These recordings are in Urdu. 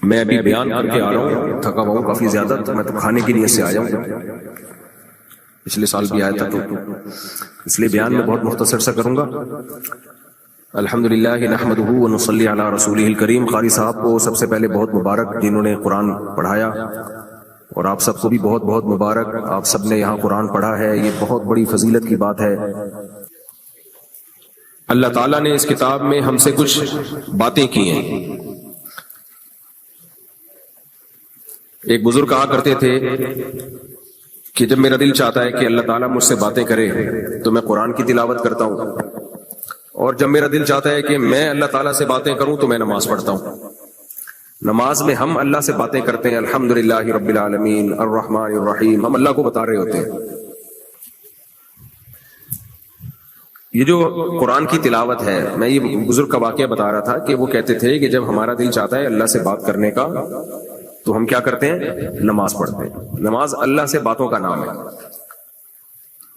میں ابھی بیان کر کے آ رہا ہوں، تھکا ہوا ہوں کافی زیادہ، تو میں تو کھانے کی نیت سے آیا ہوں، پچھلے سال بھی آیا تھا، تو اس لیے بیان میں بہت مختصر سا کروں گا۔ الحمدللہ نحمدہ ونصلی علی رسولہ الکریم۔ قاری صاحب کو سب سے پہلے بہت مبارک جنہوں نے قرآن پڑھایا، اور آپ سب کو بھی بہت بہت مبارک، آپ سب نے یہاں قرآن پڑھا ہے، یہ بہت بڑی فضیلت کی بات ہے۔ اللہ تعالیٰ نے اس کتاب میں ہم سے کچھ باتیں کی ہیں۔ ایک بزرگ کہا کرتے تھے کہ جب میرا دل چاہتا ہے کہ اللہ تعالیٰ مجھ سے باتیں کرے تو میں قرآن کی تلاوت کرتا ہوں، اور جب میرا دل چاہتا ہے کہ میں اللہ تعالیٰ سے باتیں کروں تو میں نماز پڑھتا ہوں۔ نماز میں ہم اللہ سے باتیں کرتے ہیں، الحمدللہ رب العالمین الرحمن الرحیم، ہم اللہ کو بتا رہے ہوتے ہیں۔ یہ جو قرآن کی تلاوت ہے، میں یہ بزرگ کا واقعہ بتا رہا تھا کہ وہ کہتے تھے کہ جب ہمارا دل چاہتا ہے اللہ سے بات کرنے کا تو ہم کیا کرتے ہیں؟ نماز پڑھتے ہیں۔ نماز اللہ سے باتوں کا نام ہے۔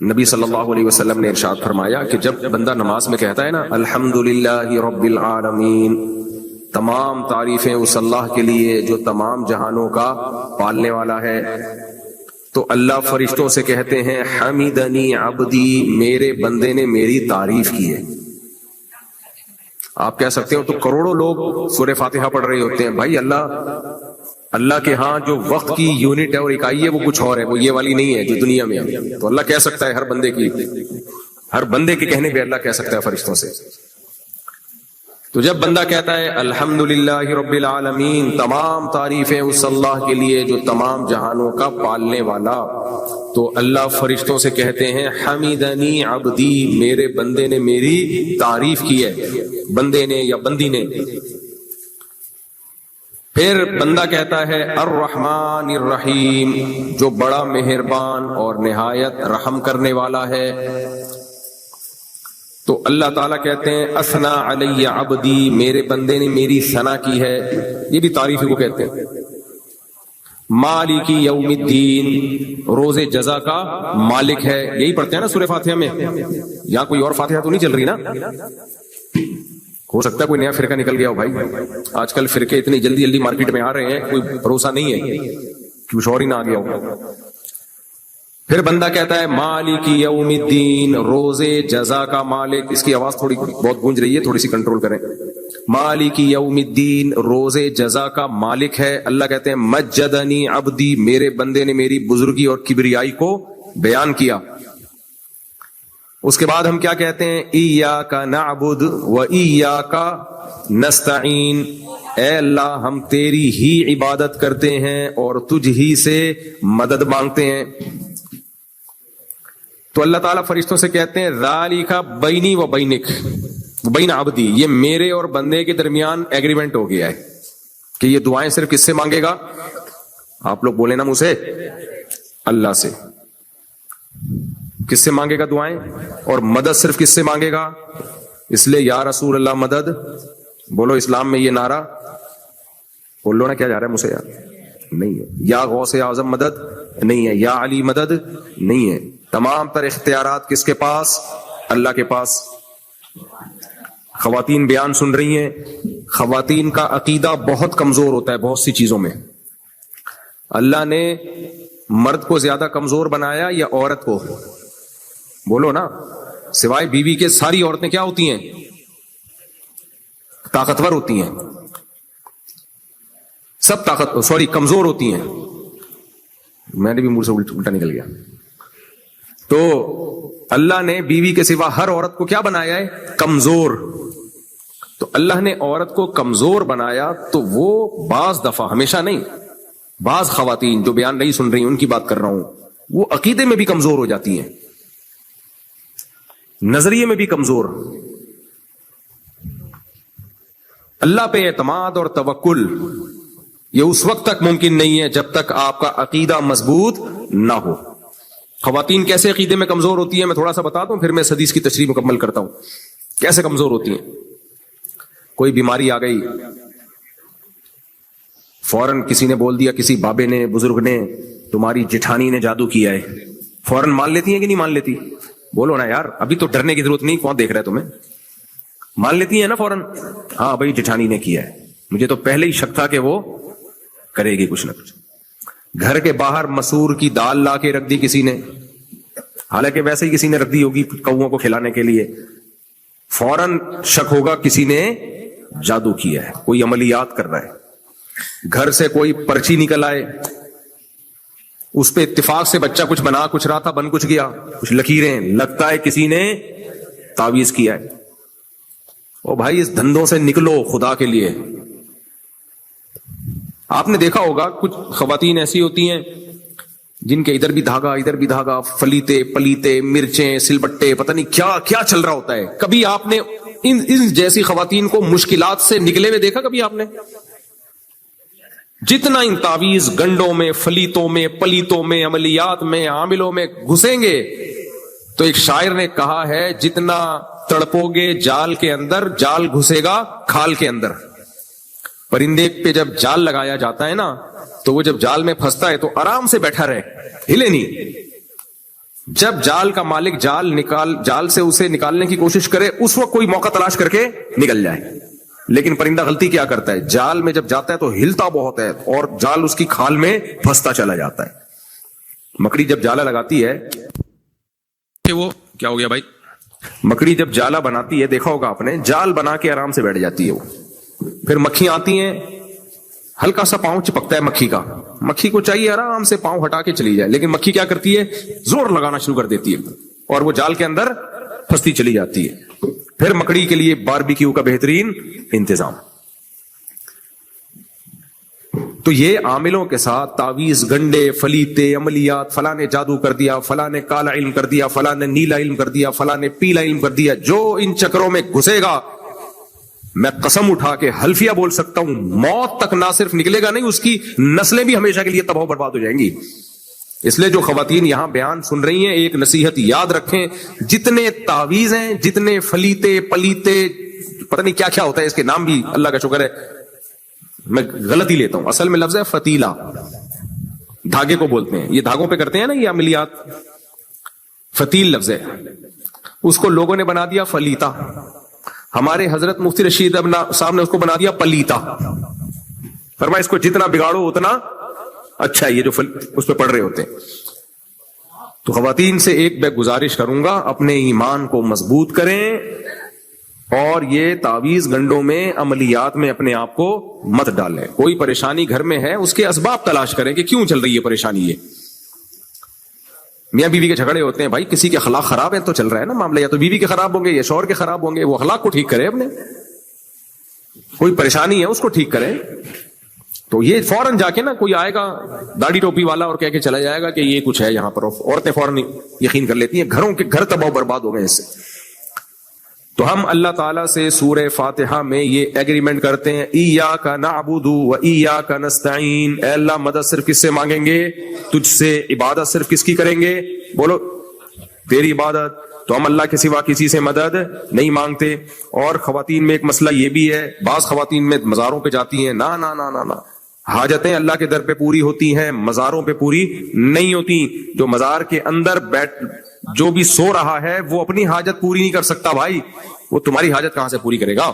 نبی صلی اللہ علیہ وسلم نے ارشاد فرمایا کہ جب بندہ نماز میں کہتا ہے نا الحمدللہ رب العالمین، تمام تعریفیں اس اللہ کے لیے جو تمام جہانوں کا پالنے والا ہے، تو اللہ فرشتوں سے کہتے ہیں حمیدنی عبدی، میرے بندے نے میری تعریف کی ہے۔ آپ کہہ سکتے ہو تو کروڑوں لوگ سورہ فاتحہ پڑھ رہے ہوتے ہیں، بھائی اللہ کے ہاں جو وقت کی یونٹ ہے اور اکائی ہے وہ کچھ اور ہے، وہ یہ والی نہیں ہے جو دنیا میں ہے۔ تو اللہ کہہ سکتا ہے ہر بندے کے کہنے پہ اللہ کہہ سکتا ہے فرشتوں سے۔ تو جب بندہ کہتا ہے الحمدللہ رب العالمین، تمام تعریفیں اس اللہ کے لیے جو تمام جہانوں کا پالنے والا، تو اللہ فرشتوں سے کہتے ہیں حمیدنی عبدی، میرے بندے نے میری تعریف کی ہے، بندے نے یا بندی نے۔ پھر بندہ کہتا ہے الرحمن الرحیم، جو بڑا مہربان اور نہایت رحم کرنے والا ہے، تو اللہ تعالیٰ کہتے ہیں اثنا علی عبدی، میرے بندے نے میری ثنا کی ہے، یہ بھی تعریف کو کہتے ہیں۔ مالک یوم الدین، روز جزا کا مالک ہے، یہی پڑھتے ہیں نا سورہ فاتحہ میں، یہاں کوئی اور فاتحہ تو نہیں چل رہی نا؟ ہو سکتا ہے کوئی نیا فرقہ نکل گیا ہو بھائی، آج کل فرقے اتنی جلدی جلدی مارکیٹ میں آ رہے ہیں، کوئی بھروسہ نہیں ہے کہ کچھ اور ہی نہ آ گیا ہو۔ پھر بندہ کہتا ہے مالک یوم الدین، روز جزا کا مالک، اس کی آواز تھوڑی بہت گونج رہی ہے، تھوڑی سی کنٹرول کریں۔ مالک یوم الدین، روز جزا کا مالک ہے۔ اللہ کہتے ہیں مجدنی عبدی، میرے بندے نے میری بزرگی اور کبریائی کو بیان کیا۔ اس کے بعد ہم کیا کہتے ہیں؟ ایاک نعبد و ایاک نستعین، اے اللہ ہم تیری ہی عبادت کرتے ہیں اور تجھ ہی سے مدد مانگتے ہیں۔ تو اللہ تعالیٰ فرشتوں سے کہتے ہیں ذالک بینی و بینک و بین عبدی، یہ میرے اور بندے کے درمیان ایگریمنٹ ہو گیا ہے کہ یہ دعائیں صرف کس سے مانگے گا؟ آپ لوگ بولیں نا منہ سے، اللہ سے۔ کس سے مانگے گا دعائیں؟ اور مدد صرف کس سے مانگے گا؟ اس لیے یا رسول اللہ مدد بولو، اسلام میں یہ نعرہ بول لو نا، کیا جا رہا ہے منہ سے؟ یار نہیں ہے۔ یا غوث اعظم مدد نہیں ہے، یا علی مدد نہیں ہے۔ تمام تر اختیارات کس کے پاس؟ اللہ کے پاس۔ خواتین بیان سن رہی ہیں، خواتین کا عقیدہ بہت کمزور ہوتا ہے بہت سی چیزوں میں۔ اللہ نے مرد کو زیادہ کمزور بنایا یا عورت کو؟ بولو نا، سوائے بیوی کے ساری عورتیں کیا ہوتی ہیں؟ طاقتور ہوتی ہیں، سب کمزور ہوتی ہیں۔ میں نے بھی منہ سے الٹا نکل گیا۔ تو اللہ نے بیوی کے سوا ہر عورت کو کیا بنایا ہے؟ کمزور۔ تو اللہ نے عورت کو کمزور بنایا، تو وہ بعض دفعہ، ہمیشہ نہیں، بعض خواتین جو بیان نہیں سن رہی ان کی بات کر رہا ہوں، وہ عقیدے میں بھی کمزور ہو جاتی ہیں، نظریے میں بھی کمزور۔ اللہ پہ اعتماد اور توکل یہ اس وقت تک ممکن نہیں ہے جب تک آپ کا عقیدہ مضبوط نہ ہو۔ خواتین کیسے عقیدے میں کمزور ہوتی ہیں میں تھوڑا سا بتا دوں، پھر میں اس حدیث کی تشریح مکمل کرتا ہوں۔ کیسے کمزور ہوتی ہیں؟ کوئی بیماری آ گئی، فوراً کسی نے بول دیا، کسی بابے نے، بزرگ نے، تمہاری جٹھانی نے جادو کیا ہے، فوراً مان لیتی ہیں کہ نہیں مان لیتی؟ بولو نا یار، ابھی تو ڈرنے کی ضرورت نہیں، کون دیکھ رہا ہے تمہیں؟ مان لیتی ہیں نا فوراً، ہاں بھائی جٹھانی نے کیا ہے، مجھے تو پہلے ہی شک تھا کہ وہ کرے گی کچھ نہ کچھ. گھر کے باہر مسور کی دال لا کے رکھ دی کسی نے, حالانکہ ویسے ہی کسی نے رکھ دی ہوگی کوؤں کو کھلانے کے لیے, فوراً شک ہوگا کسی نے جادو کیا ہے, کوئی عملیات کر رہا ہے. گھر سے کوئی پرچی نکل آئے, اس پہ اتفاق سے بچہ کچھ بنا کچھ رہا تھا, بن کچھ گیا, کچھ لکیریں, لگتا ہے کسی نے تعویذ کیا ہے. او بھائی اس دھندوں سے نکلو خدا کے لیے. آپ نے دیکھا ہوگا کچھ خواتین ایسی ہوتی ہیں جن کے ادھر بھی دھاگا, فلیتے پلیتے, مرچیں, سل بٹے, پتہ نہیں کیا کیا چل رہا ہوتا ہے. کبھی آپ نے ان جیسی خواتین کو مشکلات سے نکلے ہوئے دیکھا؟ کبھی آپ نے؟ جتنا ان تعویذ گنڈوں میں, فلیتوں میں, پلیتوں میں, عملیات میں, عاملوں میں گھسیں گے, تو ایک شاعر نے کہا ہے جتنا تڑپو گے جال کے اندر, جال گھسے گا کھال کے اندر. پرندے پہ جب جال لگایا جاتا ہے نا, تو وہ جب جال میں پھنستا ہے تو آرام سے بیٹھا رہے, ہلے نہیں. جب جال کا مالک جال سے اسے نکالنے کی کوشش کرے, اس وقت کوئی موقع تلاش کر کے نکل جائے. لیکن پرندہ غلطی کیا کرتا ہے, جال میں جب جاتا ہے تو ہلتا بہت ہے اور جال اس کی کھال میں پھنستا چلا جاتا ہے. مکڑی جب جالا لگاتی ہے, وہ کیا ہو گیا بھائی, مکڑی جب جالا بناتی ہے, دیکھا ہوگا آپ نے, جال بنا کے آرام سے بیٹھ جاتی ہے وہ. پھر مکھیاں آتی ہیں, ہلکا سا پاؤں چپکتا ہے مکھی کا, مکھی کو چاہیے آرام سے پاؤں ہٹا کے چلی جائے, لیکن مکھی کیا کرتی ہے, زور لگانا شروع کر دیتی ہے اور وہ جال کے اندر پھنستی چلی جاتی ہے. پھر مکڑی کے لیے باربیکیو کا بہترین انتظام. تو یہ عاملوں کے ساتھ تعویذ, گنڈے, فلیتے, عملیات, فلاں نے جادو کر دیا, فلاں نے کالا علم کر دیا, فلاں نے نیلا علم کر دیا, فلاں نے پیلا علم کر دیا, جو ان چکروں میں گھسے گا, میں قسم اٹھا کے حلفیہ بول سکتا ہوں, موت تک نہ صرف نکلے گا نہیں, اس کی نسلیں بھی ہمیشہ کے لیے تباہ و برباد ہو جائیں گی. اس لیے جو خواتین یہاں بیان سن رہی ہیں, ایک نصیحت یاد رکھیں, جتنے تعویذ ہیں, جتنے فلیتے پلیتے, پتہ نہیں کیا کیا ہوتا ہے, اس کے نام بھی اللہ کا شکر ہے میں غلط ہی لیتا ہوں, اصل میں لفظ ہے فتیلہ, دھاگے کو بولتے ہیں, یہ دھاگوں پہ کرتے ہیں نا یہ عملیات, فتیل لفظ ہے, اس کو لوگوں نے بنا دیا فلیتا. ہمارے حضرت مفتی رشید صاحب نے اس کو بنا دیا پلیتا. فرمایا اس کو جتنا بگاڑو اتنا اچھا, یہ جو اس پہ پڑھ رہے ہوتے ہیں. تو خواتین سے ایک میں گزارش کروں گا, اپنے ایمان کو مضبوط کریں اور یہ تعویذ گنڈوں میں, عملیات میں اپنے آپ کو مت ڈالیں. کوئی پریشانی گھر میں ہے, اس کے اسباب تلاش کریں کہ کیوں چل رہی ہے پریشانی. یہ میاں بیوی کے جھگڑے ہوتے ہیں, بھائی کسی کے اخلاق خراب ہے تو چل رہا ہے نا معاملہ, یا تو بیوی کے خراب ہوں گے یا شوہر کے خراب ہوں گے, وہ اخلاق کو ٹھیک کرے اپنے. کوئی پریشانی ہے اس کو ٹھیک کرے. تو یہ فوراً جا کے نا کوئی آئے گا داڑھی ٹوپی والا اور کہہ کے چلا جائے گا کہ یہ کچھ ہے یہاں پر, عورتیں فوراً یقین کر لیتی ہیں, گھر تباہ برباد ہو گئے اس سے. تو ہم اللہ تعالیٰ سے سورہ فاتحہ میں یہ ایگریمنٹ کرتے ہیں, ایاک نعبد و ایاک نستعین, اے اللہ مدد صرف کس سے مانگیں گے, تجھ سے. عبادت صرف کس کی کریں گے, بولو تیری عبادت. تو ہم اللہ کے سوا کسی سے مدد نہیں مانگتے. اور خواتین میں ایک مسئلہ یہ بھی ہے, بعض خواتین میں مزاروں پہ جاتی ہیں, نا نا نا نا نا, حاجتیں اللہ کے در پہ پوری ہوتی ہیں, مزاروں پہ پوری نہیں ہوتی. جو مزار کے اندر جو بھی سو رہا ہے وہ اپنی حاجت پوری نہیں کر سکتا بھائی, وہ تمہاری حاجت کہاں سے پوری کرے گا.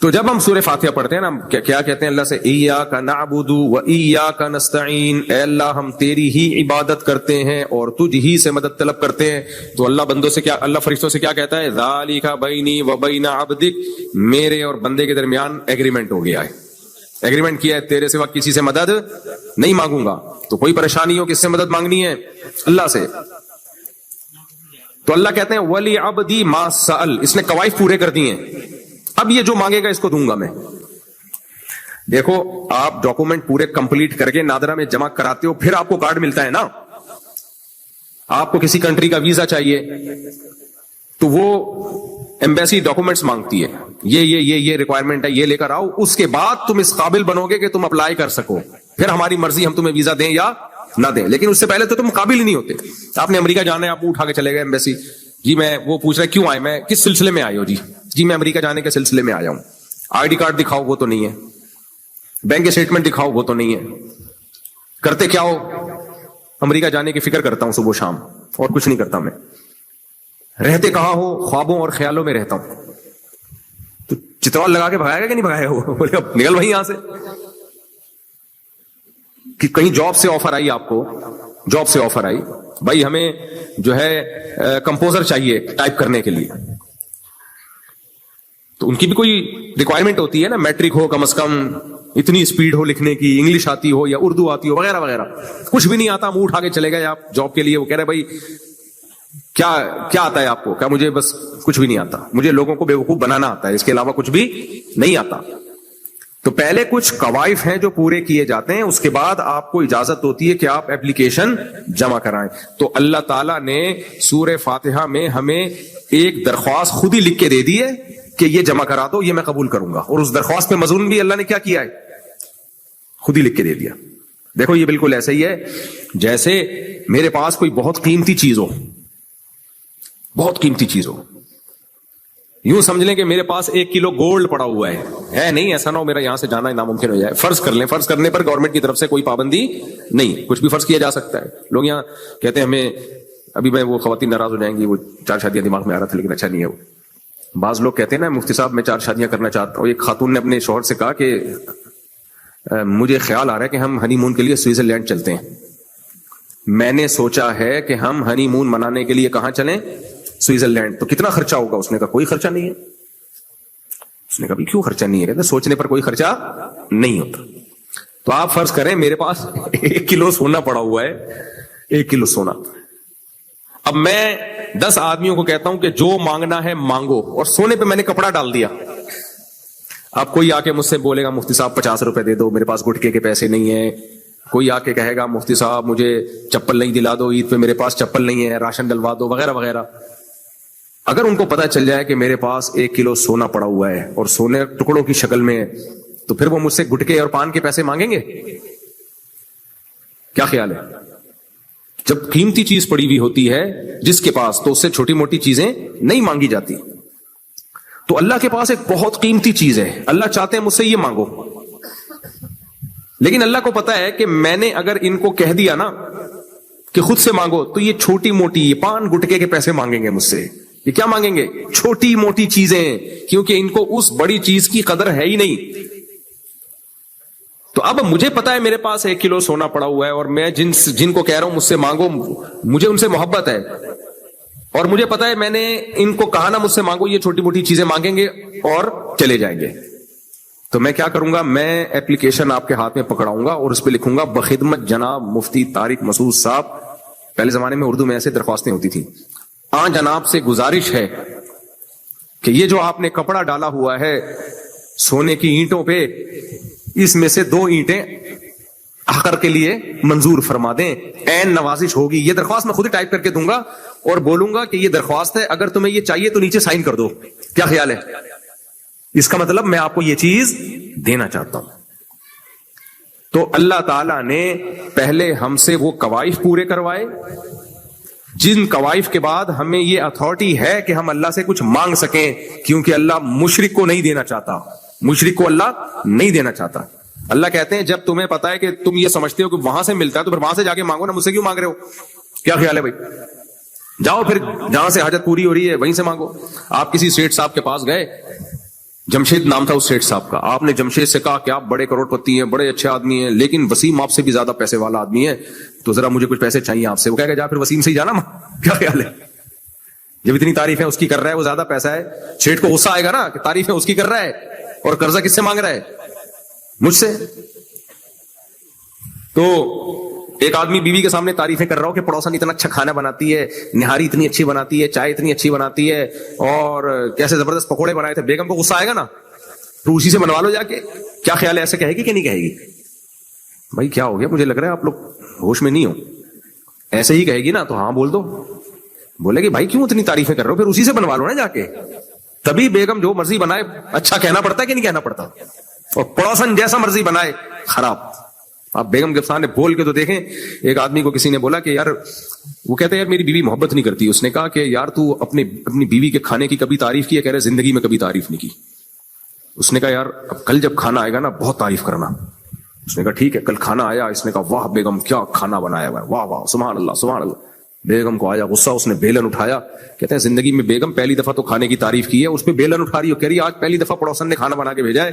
تو جب ہم سورہ فاتحہ پڑھتے ہیں نا, کیا کہتے ہیں اللہ سے, ایاک نعبد و ایاک نستعین, اے اللہ ہم تیری ہی عبادت کرتے ہیں اور تجھ ہی سے مدد طلب کرتے ہیں. تو اللہ بندوں سے کیا, اللہ فرشتوں سے کیا کہتا ہے, ذالک بینی و بین عبدک, میرے اور بندے کے درمیان ایگریمنٹ ہو گیا ہے, ایگریمنٹ کیا ہے, تیرے سوا کسی سے مدد نہیں مانگوں گا. تو کوئی پریشانی ہو کس سے مدد مانگنی ہے, اللہ سے. تو اللہ کہتے ہیں ولی عبدی ما سأل, اس نے قواعد پورے کر دی ہیں, اب یہ جو مانگے گا اس کو دوں گا میں. دیکھو آپ ڈاکومنٹ پورے کمپلیٹ کر کے نادرا میں جمع کراتے ہو, پھر آپ کو کارڈ ملتا ہے نا. آپ کو کسی کنٹری کا ویزا چاہیے تو وہ ایمبیسی ڈاکومنٹس مانگتی ہے, یہ ریکوائرمنٹ ہے, یہ لے کر آؤ, اس کے بعد تم اس قابل بنو گے کہ تم اپلائی کر سکو. پھر ہماری مرضی ہم تمہیں ویزا دیں یا نہ دیں, لیکن اس سے پہلے تو تم قابل ہی نہیں ہوتے. آپ نے امریکہ جانا ہے, آپ اٹھا کے چلے گئے ایمبیسی, جی میں, وہ پوچھ رہے کیوں آئے, میں کس سلسلے میں آئے ہو, جی میں امریکہ جانے کے سلسلے میں آیا ہوں. آئی ڈی کارڈ دکھاؤ, وہ تو نہیں ہے. بینک اسٹیٹمنٹ دکھاؤ, وہ تو نہیں ہے. کرتے کیا ہو, امریکہ جانے کی فکر کرتا ہوں صبح شام, اور کچھ نہیں کرتا میں. رہتے کہاں ہو, خوابوں اور خیالوں میں رہتا ہوں. تو چترال لگا کے بھگایا گا کہ نہیں بھگایا ہو, بولے اب نکل وہیں یہاں سے. کہ کہیں جاب سے آفر آئی آپ کو، جاب سے آفر آئی، بھائی ہمیں جو ہے کمپوزر چاہیے ٹائپ کرنے کے لیے، تو ان کی بھی کوئی ریکوائرمنٹ ہوتی ہے نا، میٹرک ہو کم از کم، اتنی اسپیڈ ہو لکھنے کی، انگلش آتی ہو یا اردو آتی ہو وغیرہ وغیرہ. کچھ بھی نہیں آتا، منہ اٹھا کے چلے گئے آپ جاب کے لیے، وہ کہہ رہے بھائی کیا آتا ہے آپ کو؟ کیا مجھے بس کچھ بھی نہیں آتا، مجھے لوگوں کو بیوقوف بنانا آتا ہے، اس کے علاوہ کچھ بھی نہیں آتا. تو پہلے کچھ قوائف ہیں جو پورے کیے جاتے ہیں، اس کے بعد آپ کو اجازت ہوتی ہے کہ آپ ایپلیکیشن جمع کرائیں. تو اللہ تعالیٰ نے سورہ فاتحہ میں ہمیں ایک درخواست خود ہی لکھ کے دے دی ہے کہ یہ جمع کرا دو، یہ میں قبول کروں گا، اور اس درخواست میں مضمون بھی اللہ نے کیا کیا ہے؟ خود ہی لکھ کے دے دیا. دیکھو یہ بالکل ایسا ہی ہے جیسے میرے پاس کوئی بہت قیمتی چیز ہو، بہت قیمتی چیز ہو، یوں سمجھ لیں کہ میرے پاس 1 کلو گولڈ پڑا ہوا ہے نہیں، ایسا نہ ہو میرا یہاں سے جانا ناممکن ہو جائے. فرض کر لیں، فرض کرنے پر گورنمنٹ کی طرف سے کوئی پابندی نہیں، کچھ بھی فرض کیا جا سکتا ہے. لوگ یہاں کہتے ہیں ہمیں، ابھی میں وہ خواتین ناراض ہو جائیں گی، وہ 4 شادیاں دماغ میں آ رہا تھا لیکن اچھا نہیں ہے. وہ بعض لوگ کہتے ہیں نا مفتی صاحب میں 4 شادیاں کرنا چاہتا ہوں. ایک خاتون نے اپنے شوہر سے کہا کہ مجھے خیال آ رہا ہے کہ ہم ہنی مون کے لیے سوئٹزرلینڈ چلتے ہیں. میں نے سوچا ہے کہ ہم ہنی مون منانے کے لیے کہاں چلیں؟ سوئٹزرلینڈ. تو کتنا خرچہ ہوگا؟ اس نے کہا کوئی خرچہ نہیں ہے. اس نے کہا کیوں خرچہ نہیں ہے؟ کہتے سوچنے پر کوئی خرچہ نہیں ہوتا. تو آپ فرض کریں میرے پاس 1 کلو سونا پڑا ہوا ہے، 1 کلو سونا. اب میں 10 آدمیوں کو کہتا ہوں کہ جو مانگنا ہے مانگو، اور سونے پہ میں نے کپڑا ڈال دیا. اب کوئی آ کے مجھ سے بولے گا مفتی صاحب 50 روپے دے دو، میرے پاس گٹکے کے پیسے نہیں ہیں. کوئی آ کے کہے گا مفتی صاحب مجھے چپل نہیں دلا دو، عید پہ میرے پاس چپل نہیں ہے، راشن ڈلوا دو وغیرہ وغیرہ. اگر ان کو پتا چل جائے کہ میرے پاس 1 کلو سونا پڑا ہوا ہے اور سونے ٹکڑوں کی شکل میں ہے، تو پھر وہ مجھ سے گٹکے اور پان کے پیسے مانگیں گے؟ کیا خیال ہے؟ جب قیمتی چیز پڑی ہوئی ہوتی ہے جس کے پاس، تو اس سے چھوٹی موٹی چیزیں نہیں مانگی جاتی. تو اللہ کے پاس ایک بہت قیمتی چیز ہے، اللہ چاہتے ہیں مجھ سے یہ مانگو، لیکن اللہ کو پتا ہے کہ میں نے اگر ان کو کہہ دیا نا کہ خود سے مانگو، تو یہ چھوٹی موٹی، یہ پان گٹکے کے پیسے مانگیں گے مجھ سے. یہ کیا مانگیں گے؟ چھوٹی موٹی چیزیں، کیونکہ ان کو اس بڑی چیز کی قدر ہے ہی نہیں. تو اب مجھے پتا ہے میرے پاس 1 کلو سونا پڑا ہوا ہے، اور میں جن کو کہہ رہا ہوں مجھ سے مانگو، مجھے ان سے محبت ہے، اور مجھے پتا ہے میں نے ان کو کہا نا مجھ سے مانگو، یہ چھوٹی موٹی چیزیں مانگیں گے اور چلے جائیں گے. تو میں کیا کروں گا؟ میں ایپلیکیشن آپ کے ہاتھ میں پکڑاؤں گا اور اس پہ لکھوں گا بخدمت جناب مفتی طارق مسعود صاحب. پہلے زمانے میں اردو میں ایسے درخواستیں ہوتی تھیں. جناب سے گزارش ہے کہ یہ جو آپ نے کپڑا ڈالا ہوا ہے سونے کی اینٹوں پہ، اس میں سے 2 اینٹیں حقر کے لیے منظور فرما دیں، عین نوازش ہوگی. یہ درخواست میں خود ہی ٹائپ کر کے دوں گا اور بولوں گا کہ یہ درخواست ہے، اگر تمہیں یہ چاہیے تو نیچے سائن کر دو. کیا خیال ہے؟ اس کا مطلب میں آپ کو یہ چیز دینا چاہتا ہوں. تو اللہ تعالیٰ نے پہلے ہم سے وہ قوائف پورے کروائے، جن قوائف کے بعد ہمیں یہ اتھارٹی ہے کہ ہم اللہ سے کچھ مانگ سکیں، کیونکہ اللہ مشرک کو نہیں دینا چاہتا، مشرک کو اللہ نہیں دینا چاہتا. اللہ کہتے ہیں جب تمہیں پتا ہے کہ تم یہ سمجھتے ہو کہ وہاں سے ملتا ہے، تو پھر وہاں سے جا کے مانگو نا، مجھ سے کیوں مانگ رہے ہو؟ کیا خیال ہے بھائی؟ جاؤ پھر جہاں سے حاجت پوری ہو رہی ہے وہیں سے مانگو. آپ کسی سیٹ صاحب کے پاس گئے، جمشید نام تھا اس سیٹ صاحب کا، آپ نے جمشید سے کہا کہ آپ بڑے کروڑ پتی ہیں، بڑے اچھے آدمی ہیں، لیکن وسیم آپ سے بھی زیادہ پیسے والا آدمی ہے، تو ذرا مجھے کچھ پیسے چاہیے آپ سے. وہ کہے گا جا پھر وسیم سے ہی جانا. کیا خیال ہے؟ جب اتنی تعریفیں اس کی کر رہا ہے، وہ زیادہ پیسہ ہے، سیٹ کو غصہ آئے گا نا کہ تعریفیں اس کی کر رہا ہے اور قرضہ کس سے مانگ رہا ہے؟ مجھ سے. تو ایک آدمی بیوی کے سامنے تعریفیں کر رہا ہو کہ پڑوسن اتنا اچھا کھانا بناتی ہے، نہاری اتنی اچھی بناتی ہے، چائے اتنی اچھی بناتی ہے، اور کیسے زبردست پکوڑے بنائے تھے، بیگم کو غصہ آئے گا نا، تو اسی سے بنوا لو جا کے. کیا خیال ہے، ایسے کہے گی کہ نہیں کہے گی؟ بھائی کیا ہو گیا، مجھے لگ رہا ہے آپ لوگ ہوش میں نہیں ہو. ایسے ہی کہے گی نا، تو ہاں بول دو. بولے گی بھائی کیوں اتنی تعریفیں کر رہے ہو، پھر اسی سے بنوا لو نا جا کے. تبھی بیگم جو مرضی بنائے اچھا کہنا پڑتا ہے کہ نہیں کہنا پڑتا، اور پڑوسن جیسا مرضی بنائے خراب. آپ بیگم کے سامنے بول کے تو دیکھیں. ایک آدمی کو کسی نے بولا کہ یار، وہ کہتے ہیں یار میری بیوی محبت نہیں کرتی. اس نے کہا کہ یار تو اپنی بیوی کے کھانے کی کبھی تعریف کی ہے؟ کہہ رہے زندگی میں کبھی تعریف نہیں کی. اس نے کہا یار اب کل جب کھانا آئے گا نا بہت تعریف کرنا. اس نے کہا ٹھیک ہے. کل کھانا آیا، اس نے کہا واہ بیگم کیا کھانا بنایا ہوا ہے، واہ واہ سبحان اللہ سبحان اللہ. بیگم کو آیا غصہ، اس نے بیلن اٹھایا. کہتے ہیں زندگی میں بیگم پہلی دفعہ تو کھانے کی تعریف کی ہے، اس پہ بیلن اٹھا رہی ہو، کہہ رہی آج پہلی دفعہ پڑوسن نے کھانا بنا کے بھیجا ہے،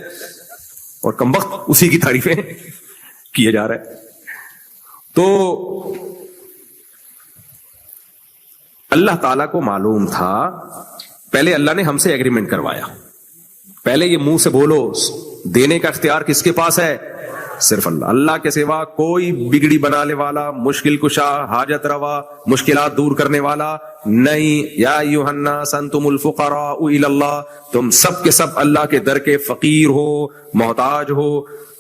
اور کمبخت اسی کی تعریفیں کیے جا رہا ہے. تو اللہ تعالیٰ کو معلوم تھا, پہلے اللہ نے ہم سے ایگریمنٹ کروایا, پہلے یہ منہ سے بولو, دینے کا اختیار کس کے پاس ہے؟ صرف اللہ. اللہ کے سوا کوئی بگڑی بنانے والا, مشکل کشا, حاجت روا, مشکلات دور کرنے والا نہیں. یا ایھا الناس انتم الفقراء الی اللہ, تم سب کے سب اللہ کے در کے فقیر ہو, محتاج ہو.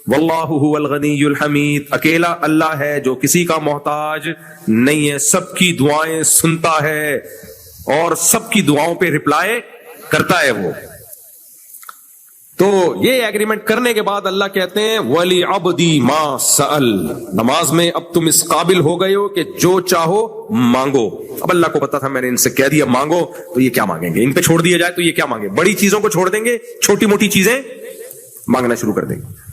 واللہ هو الغنی الحمید, اکیلا اللہ ہے جو کسی کا محتاج نہیں ہے, سب کی دعائیں سنتا ہے اور سب کی دعاؤں پہ رپلائی کرتا ہے وہ. تو یہ ایگریمنٹ کرنے کے بعد اللہ کہتے ہیں ولی عبدی ما سأل, نماز میں اب تم اس قابل ہو گئے ہو کہ جو چاہو مانگو. اب اللہ کو پتا تھا, میں نے ان سے کہہ دیا مانگو, تو یہ کیا مانگیں گے, ان پہ چھوڑ دیا جائے تو یہ کیا مانگے, بڑی چیزوں کو چھوڑ دیں گے, چھوٹی موٹی چیزیں مانگنا شروع کر دیں گے.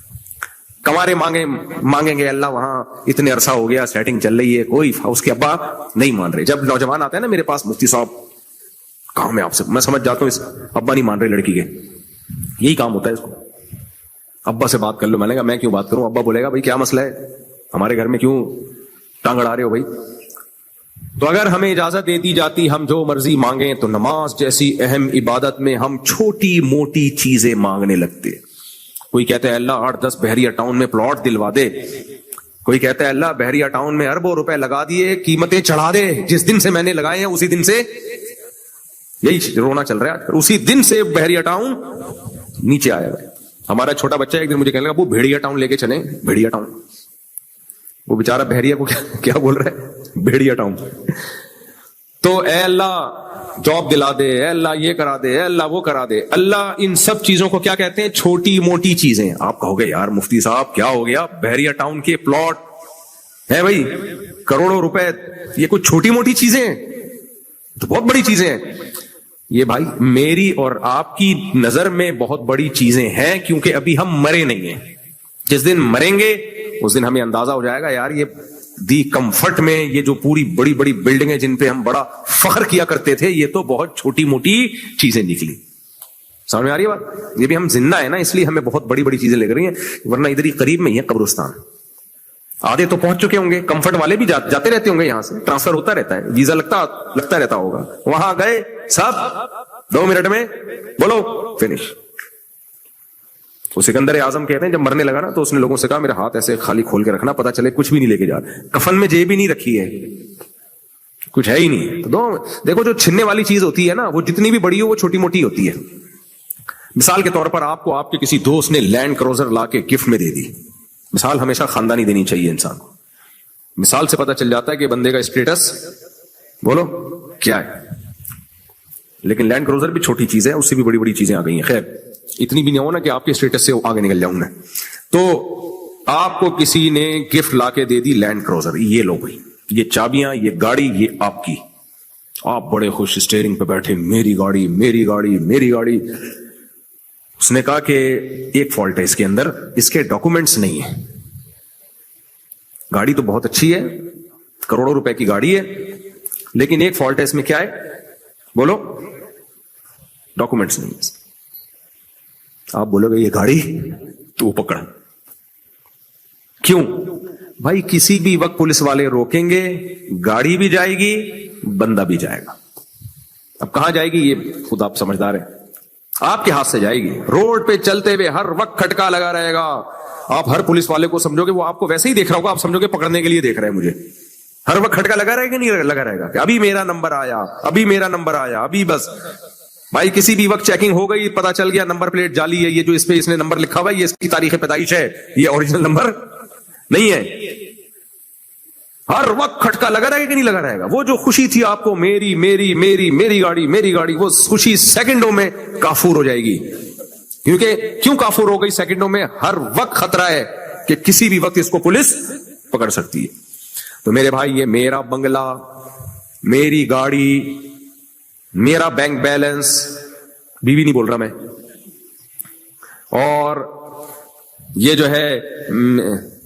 کمارے مانگیں گے, اللہ وہاں اتنے عرصہ ہو گیا سیٹنگ چل رہی ہے, کوئی اس کے ابا نہیں مان رہے. جب نوجوان آتے ہیں نا میرے پاس, مفتی صاحب کہاں میں آپ سے, میں سمجھ جاتا ہوں اس ابا نہیں مان رہے لڑکی کے, یہی کام ہوتا ہے اس کو. ابا سے بات کر لو. میں نے کہا میں کیوں بات کروں, ابا بولے گا بھائی کیا مسئلہ ہے, ہمارے گھر میں کیوں ٹانگ اڑا رہے ہو بھائی. تو اگر ہمیں اجازت دے دی جاتی ہم جو مرضی مانگیں, تو نماز جیسی اہم عبادت میں ہم چھوٹی موٹی چیزیں مانگنے لگتے. کوئی کہتا ہے اللہ 8-10 بحریہ ٹاؤن میں پلاٹ دلوا دے, کوئی کہتا ہے اللہ بحریہ ٹاؤن میں اربوں روپے لگا دیے, قیمتیں چڑھا دے, جس دن سے میں نے لگائے ہیں اسی دن سے یہی رونا چل رہا ہے, اسی دن سے بحریہ ٹاؤن نیچے آیا ہے. ہمارا چھوٹا بچہ ایک دن مجھے کہنے لگا وہ بھیڑیا ٹاؤن لے کے چلیں, بھیڑیا ٹاؤن. وہ بیچارہ بحریہ کو کیا بول رہا ہے, بھیڑیا ٹاؤن. تو اے اللہ جاب دلا دے, اے اللہ یہ کرا دے, اے اللہ وہ کرا دے. اللہ ان سب چیزوں کو کیا کہتے ہیں, چھوٹی موٹی چیزیں. آپ کہو گے یار مفتی صاحب کیا ہو گیا, بحریہ ٹاؤن کے پلاٹ ہے بھائی, کروڑوں روپے, یہ کچھ چھوٹی موٹی چیزیں ہیں, تو بہت بڑی چیزیں ہیں. یہ بھائی میری اور آپ کی نظر میں بہت بڑی چیزیں ہیں, کیونکہ ابھی ہم مرے نہیں ہیں. جس دن مریں گے اس دن ہمیں اندازہ ہو جائے گا یار یہ دی کمفرٹ میں یہ جو پوری بڑی بڑی بلڈنگیں جن پہ ہم بڑا فخر کیا کرتے تھے, یہ تو بہت چھوٹی موٹی چیزیں نکلی. سمجھ میں آ رہی ہے بات؟ یہ بھی ہم زندہ ہیں نا, اس لیے ہمیں بہت بڑی بڑی چیزیں لگ رہی ہیں, ورنہ ادھر ہی قریب میں ہی ہے قبرستان. آدھے تو پہنچ چکے ہوں گے, کمفرٹ والے بھی جاتے رہتے ہوں گے, یہاں سے ٹرانسفر ہوتا رہتا ہے, ویزا لگتا رہتا ہوگا, وہاں گئے سب 2 منٹ میں بولو فنش. وہ سکندر اعظم کہتے ہیں جب مرنے لگا نا تو اس نے لوگوں سے کہا میرے ہاتھ ایسے خالی کھول کے رکھنا, پتا چلے کچھ بھی نہیں لے کے جا. کفن میں جیب بھی نہیں رکھی ہے, کچھ ہے ہی نہیں. تو دیکھو جو چھننے والی چیز ہوتی ہے نا, وہ جتنی بھی بڑی ہو وہ چھوٹی موٹی ہوتی ہے. مثال کے طور پر آپ کو آپ کے کسی دوست نے لینڈ کروزر لا کے گفٹ میں دے دی. مثال ہمیشہ خاندانی دینی چاہیے انسان کو. مثال سے پتا چل جاتا ہے کہ بندے کا اسٹیٹس بولو کیا ہے. لیکن لینڈ کروزر بھی چھوٹی چیز ہے, اس سے بھی بڑی بڑی چیزیں آ گئی ہیں. خیر اتنی بھی نہیں ہو نا کہ آپ کے اسٹیٹس سے آگے نکل جاؤں میں. تو آپ کو کسی نے گفٹ لا کے دے دی لینڈ کروزر, یہ لو بھائی یہ چابیاں, یہ گاڑی, یہ آپ کی. آپ بڑے خوش اسٹیئرنگ پہ بیٹھے, میری گاڑی میری گاڑی میری گاڑی. اس نے کہا کہ ایک فالٹ ہے اس کے اندر, اس کے ڈاکومنٹس نہیں ہیں. گاڑی تو بہت اچھی ہے, کروڑوں روپے کی گاڑی ہے, لیکن ایک فالٹ ہے اس میں. کیا ہے بولو؟ ڈاکومنٹس نہیں ہے. آپ بولو گے یہ گاڑی تو پکڑ. کیوں بھائی؟ کسی بھی وقت پولیس والے روکیں گے, گاڑی بھی جائے گی, بندہ بھی جائے گا. اب کہاں جائے گی یہ خود آپ سمجھدار ہیں, آپ کے ہاتھ سے جائے گی. روڈ پہ چلتے ہوئے ہر وقت کھٹکا لگا رہے گا. آپ ہر پولیس والے کو سمجھو گے وہ آپ کو ویسے ہی دیکھ رہا ہوگا, آپ سمجھو گے پکڑنے کے لیے دیکھ رہے ہیں مجھے. ہر وقت کھٹکا لگا رہے گا, نہیں لگا رہے گا کہ ابھی میرا نمبر آیا, ابھی میرا نمبر آیا, ابھی بس. بھائی کسی بھی وقت چیکنگ ہو گئی, پتا چل گیا نمبر پلیٹ جعلی ہے, یہ جو اس پہ اس نے نمبر لکھا ہوا ہے یہ اس کی تاریخ پیدائش ہے, یہ اوریجنل نمبر نہیں ہے. ہر وقت کھٹکا لگا رہے گا کہ نہیں لگا رہے گا؟ وہ جو خوشی تھی آپ کو میری میری میری میری گاڑی میری گاڑی, وہ خوشی سیکنڈوں میں کافور ہو جائے گی. کیوں کافور ہو گئی سیکنڈوں میں؟ ہر وقت خطرہ ہے کہ کسی بھی وقت اس کو پولیس پکڑ سکتی ہے. تو میرے بھائی یہ میرا بنگلہ, میری گاڑی, میرا بینک بیلنس, بیوی نہیں بول رہا میں, اور یہ جو ہے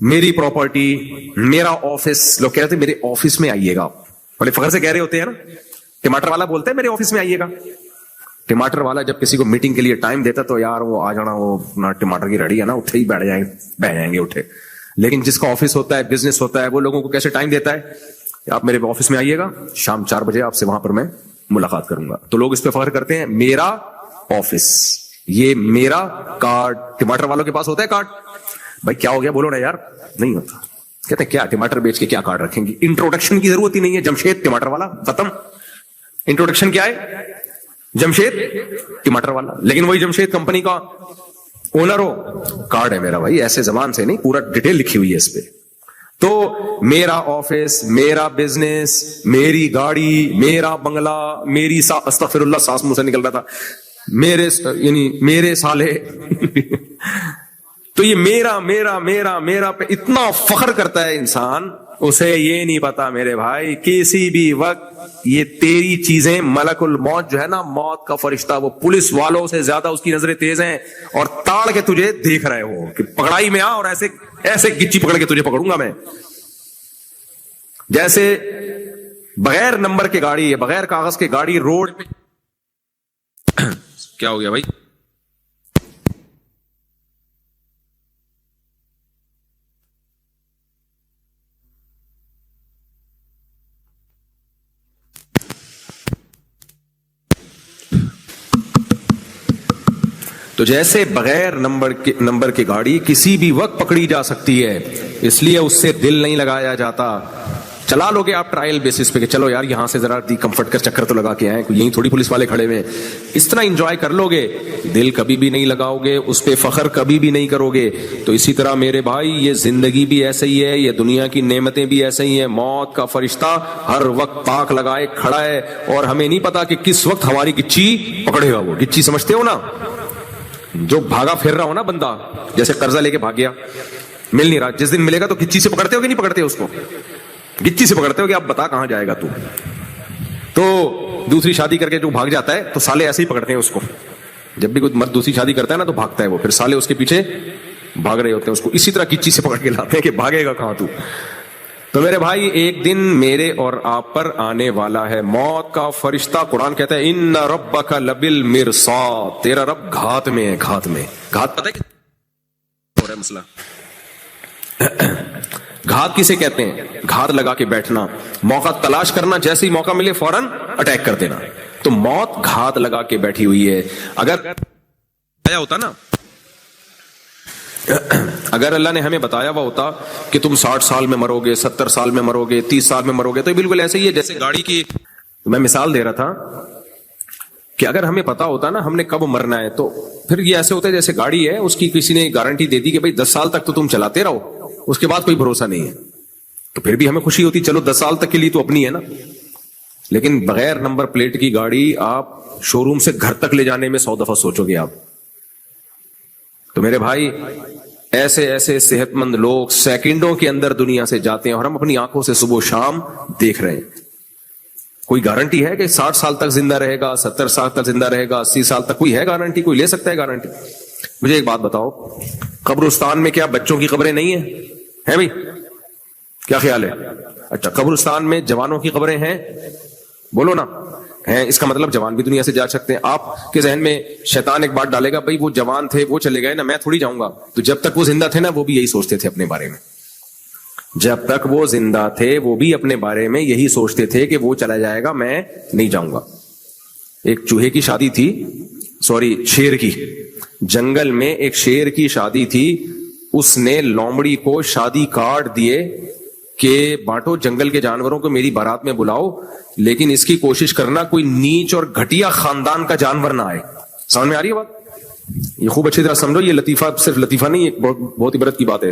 میری پراپرٹی, میرا آفس. لوگ کہہ رہے تھے میرے آفس میں آئیے گا, بڑے فخر سے کہہ رہے ہوتے ہیں نا. ٹماٹر والا بولتا ہے میرے آفس میں آئیے گا. ٹماٹر والا جب کسی کو میٹنگ کے لیے ٹائم دیتا تو یار وہ آ جانا, وہ ٹماٹر کی ریڈی ہے نا, اٹھے ہی بیٹھ جائیں گے اٹھے. لیکن جس کا آفس ہوتا ہے, بزنس ہوتا ہے, وہ لوگوں کو کیسے ٹائم دیتا ہے, آپ میرے آفس میں آئیے گا, شام 4 بجے آپ سے وہاں پر میں ملاقات کروں گا. تو لوگ اس پہ فخر کرتے ہیں, میرا آفس, یہ میرا کارڈ. ٹماٹر والوں کے پاس ہوتا ہے کارڈ, بھائی کیا ہو گیا بولو نا یار, نہیں ہوتا. کہتے ہیں کیا ٹماٹر بیچ کے کیا کارڈ رکھیں گے, انٹروڈکشن کی ضرورت ہی نہیں ہے. جمشید ٹماٹر والا, ختم. انٹروڈکشن کیا ہے, جمشید ٹماٹر والا. لیکن وہی جمشید کمپنی کا اونر ہو, کارڈ ہے میرا بھائی, ایسے زبان سے نہیں, پورا ڈیٹیل لکھی ہوئی ہے اس پہ. تو میرا آفس, میرا بزنس, میری گاڑی, میرا بنگلہ, میری استغفر اللہ, سانس منہ سے نکل رہا تھا, میرے یعنی میرے سالے تو یہ میرا میرا میرا میرا پہ اتنا فخر کرتا ہے انسان, اسے یہ نہیں پتا میرے بھائی کسی بھی وقت یہ تیری چیزیں, ملک الموت جو ہے نا, موت کا فرشتہ, وہ پولیس والوں سے زیادہ اس کی نظریں تیز ہیں, اور تاڑ کے تجھے دیکھ رہے ہو کہ پکڑائی میں آ, اور ایسے ایسے گچی پکڑ کے تجھے پکڑوں گا میں. جیسے بغیر نمبر کے گاڑی ہے, بغیر کاغذ کے گاڑی روڈ پہ کیا ہو گیا بھائی, تو جیسے بغیر نمبر کی گاڑی کسی بھی وقت پکڑی جا سکتی ہے, اس لیے اس سے دل نہیں لگایا جاتا. چلا لو گے آپ ٹرائل بیسس پہ کہ چلو یار یہاں سے ذرا دی کمفرٹ کر چکر تو لگا کے آئے, یہیں تھوڑی پولیس والے کھڑے ہوئے, اس طرح انجوائے کر لو گے, دل کبھی بھی نہیں لگاؤ گے, اس پہ فخر کبھی بھی نہیں کرو گے. تو اسی طرح میرے بھائی یہ زندگی بھی ایسے ہی ہے, یہ دنیا کی نعمتیں بھی ایسے ہی ہیں. موت کا فرشتہ ہر وقت تاک لگائے کھڑا ہے, اور ہمیں نہیں پتا کہ کس وقت ہماری گچی پکڑے گا. وہ گچی سمجھتے ہو نا, جو بھاگا پھر رہا ہو نا بندہ, جیسے قرضہ لے کے بھاگ گیا, مل نہیں رہا, جس دن ملے گا تو گچی سے پکڑتے ہو کہ نہیں پکڑتے, اس کو گچی سے پکڑتے ہو کہ آپ بتا کہاں جائے گا تو. تو دوسری شادی کر کے جو بھاگ جاتا ہے تو سالے ایسے ہی پکڑتے ہیں اس کو. جب بھی کوئی مرد دوسری شادی کرتا ہے نا تو بھاگتا ہے وہ, پھر سالے اس کے پیچھے بھاگ رہے ہوتے ہیں, اس کو اسی طرح گچی سے پکڑ کے لاتے ہیں کہ بھاگے گا کہاں تو. تو میرے بھائی ایک دن میرے اور آپ پر آنے والا ہے موت کا فرشتہ. قرآن کہتا ہے ان ربک لبالمرصاد, تیرا رب گھات میں ہے. گھات میں, گھات پتہ ہے ہو رہا ہے مسئلہ, گھات کسے کہتے ہیں, گھات لگا کے بیٹھنا, موقع تلاش کرنا, جیسے ہی موقع ملے فوراً اٹیک کر دینا. تو موت گھات لگا کے بیٹھی ہوئی ہے. اگر آیا ہوتا نا, اگر اللہ نے ہمیں بتایا ہوا ہوتا کہ تم 60 سال میں مرو گے, 70 سال میں مرو گے, 30 سال میں مرو گے, تو بالکل ایسے ہی ہے جیسے گاڑی کی میں مثال دے رہا تھا کہ اگر ہمیں پتا ہوتا نا ہم نے کب مرنا ہے, تو پھر یہ ایسے ہوتا ہے جیسے گاڑی ہے, اس کی کسی نے گارنٹی دے دی کہ بھائی 10 سال تک تو تم چلاتے رہو, اس کے بعد کوئی بھروسہ نہیں ہے, تو پھر بھی ہمیں خوشی ہوتی, چلو 10 سال تک کے لیے تو اپنی ہے نا. لیکن بغیر نمبر پلیٹ کی گاڑی آپ شو روم سے گھر تک لے جانے میں 100 دفعہ سوچو گے آپ. تو میرے بھائی ایسے ایسے صحت مند لوگ سیکنڈوں کے اندر دنیا سے جاتے ہیں, اور ہم اپنی آنکھوں سے صبح و شام دیکھ رہے ہیں. کوئی گارنٹی ہے کہ 60 سال تک زندہ رہے گا, 70 سال تک زندہ رہے گا, 80 سال تک, کوئی ہے گارنٹی, کوئی لے سکتا ہے گارنٹی؟ مجھے ایک بات بتاؤ, قبرستان میں کیا بچوں کی قبریں نہیں ہیں بھائی؟ کیا خیال ہے؟ اچھا, قبرستان میں جوانوں کی قبریں ہیں, بولو نا ہیں, اس کا مطلب جوان بھی دنیا سے جا سکتے ہیں. آپ کے ذہن میں شیطان ایک بات ڈالے گا, بھائی وہ جوان تھے وہ چلے گئے نا, میں تھوڑی جاؤں گا. تو جب تک وہ زندہ تھے نا وہ بھی یہی سوچتے تھے اپنے بارے میں, جب تک وہ زندہ تھے وہ بھی اپنے بارے میں یہی سوچتے تھے کہ وہ چلا جائے گا, میں نہیں جاؤں گا. ایک چوہے کی شادی تھی, سوری شیر کی, جنگل میں ایک شیر کی شادی تھی, اس نے لومڑی کو شادی کارڈ دیے کہ بانٹو جنگل کے جانوروں کو میری بارات میں بلاؤ, لیکن اس کی کوشش کرنا کوئی نیچ اور گھٹیا خاندان کا جانور نہ آئے. سمجھ میں آ رہی ہے بات؟ یہ خوب اچھی طرح سمجھو, یہ لطیفہ صرف لطیفہ نہیں, ایک بہت عبرت کی بات ہے.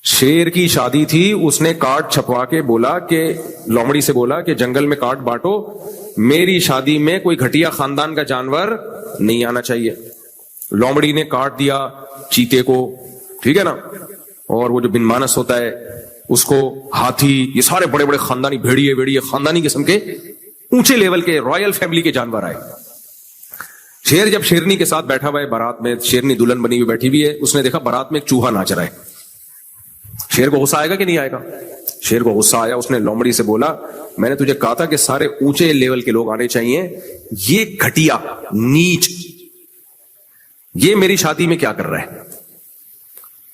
شیر کی شادی تھی, اس نے کارڈ چھپوا کے بولا کہ لومڑی سے بولا کہ جنگل میں کارڈ بانٹو, میری شادی میں کوئی گھٹیا خاندان کا جانور نہیں آنا چاہیے. لومڑی نے کارڈ دیا چیتے کو, ٹھیک ہے نا, اور وہ جو بن مانس ہوتا ہے اس کو, ہاتھی, یہ سارے بڑے بڑے خاندانی بھیڑیے خاندانی قسم کے اونچے لیول کے رائل فیملی کے جانور آئے. شیر جب شیرنی کے ساتھ بیٹھا ہوا ہے بارات میں, شیرنی دلہن بنی ہوئی بیٹھی ہوئی ہے, اس نے دیکھا بارات میں ایک چوہا ناچ رہا ہے. شیر کو غصہ آئے گا کہ نہیں آئے گا؟ شیر کو غصہ آیا, اس نے لومڑی سے بولا میں نے تجھے کہا تھا کہ سارے اونچے لیول کے لوگ آنے چاہیے, یہ گھٹیا نیچ یہ میری شادی میں کیا کر رہا ہے؟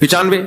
95,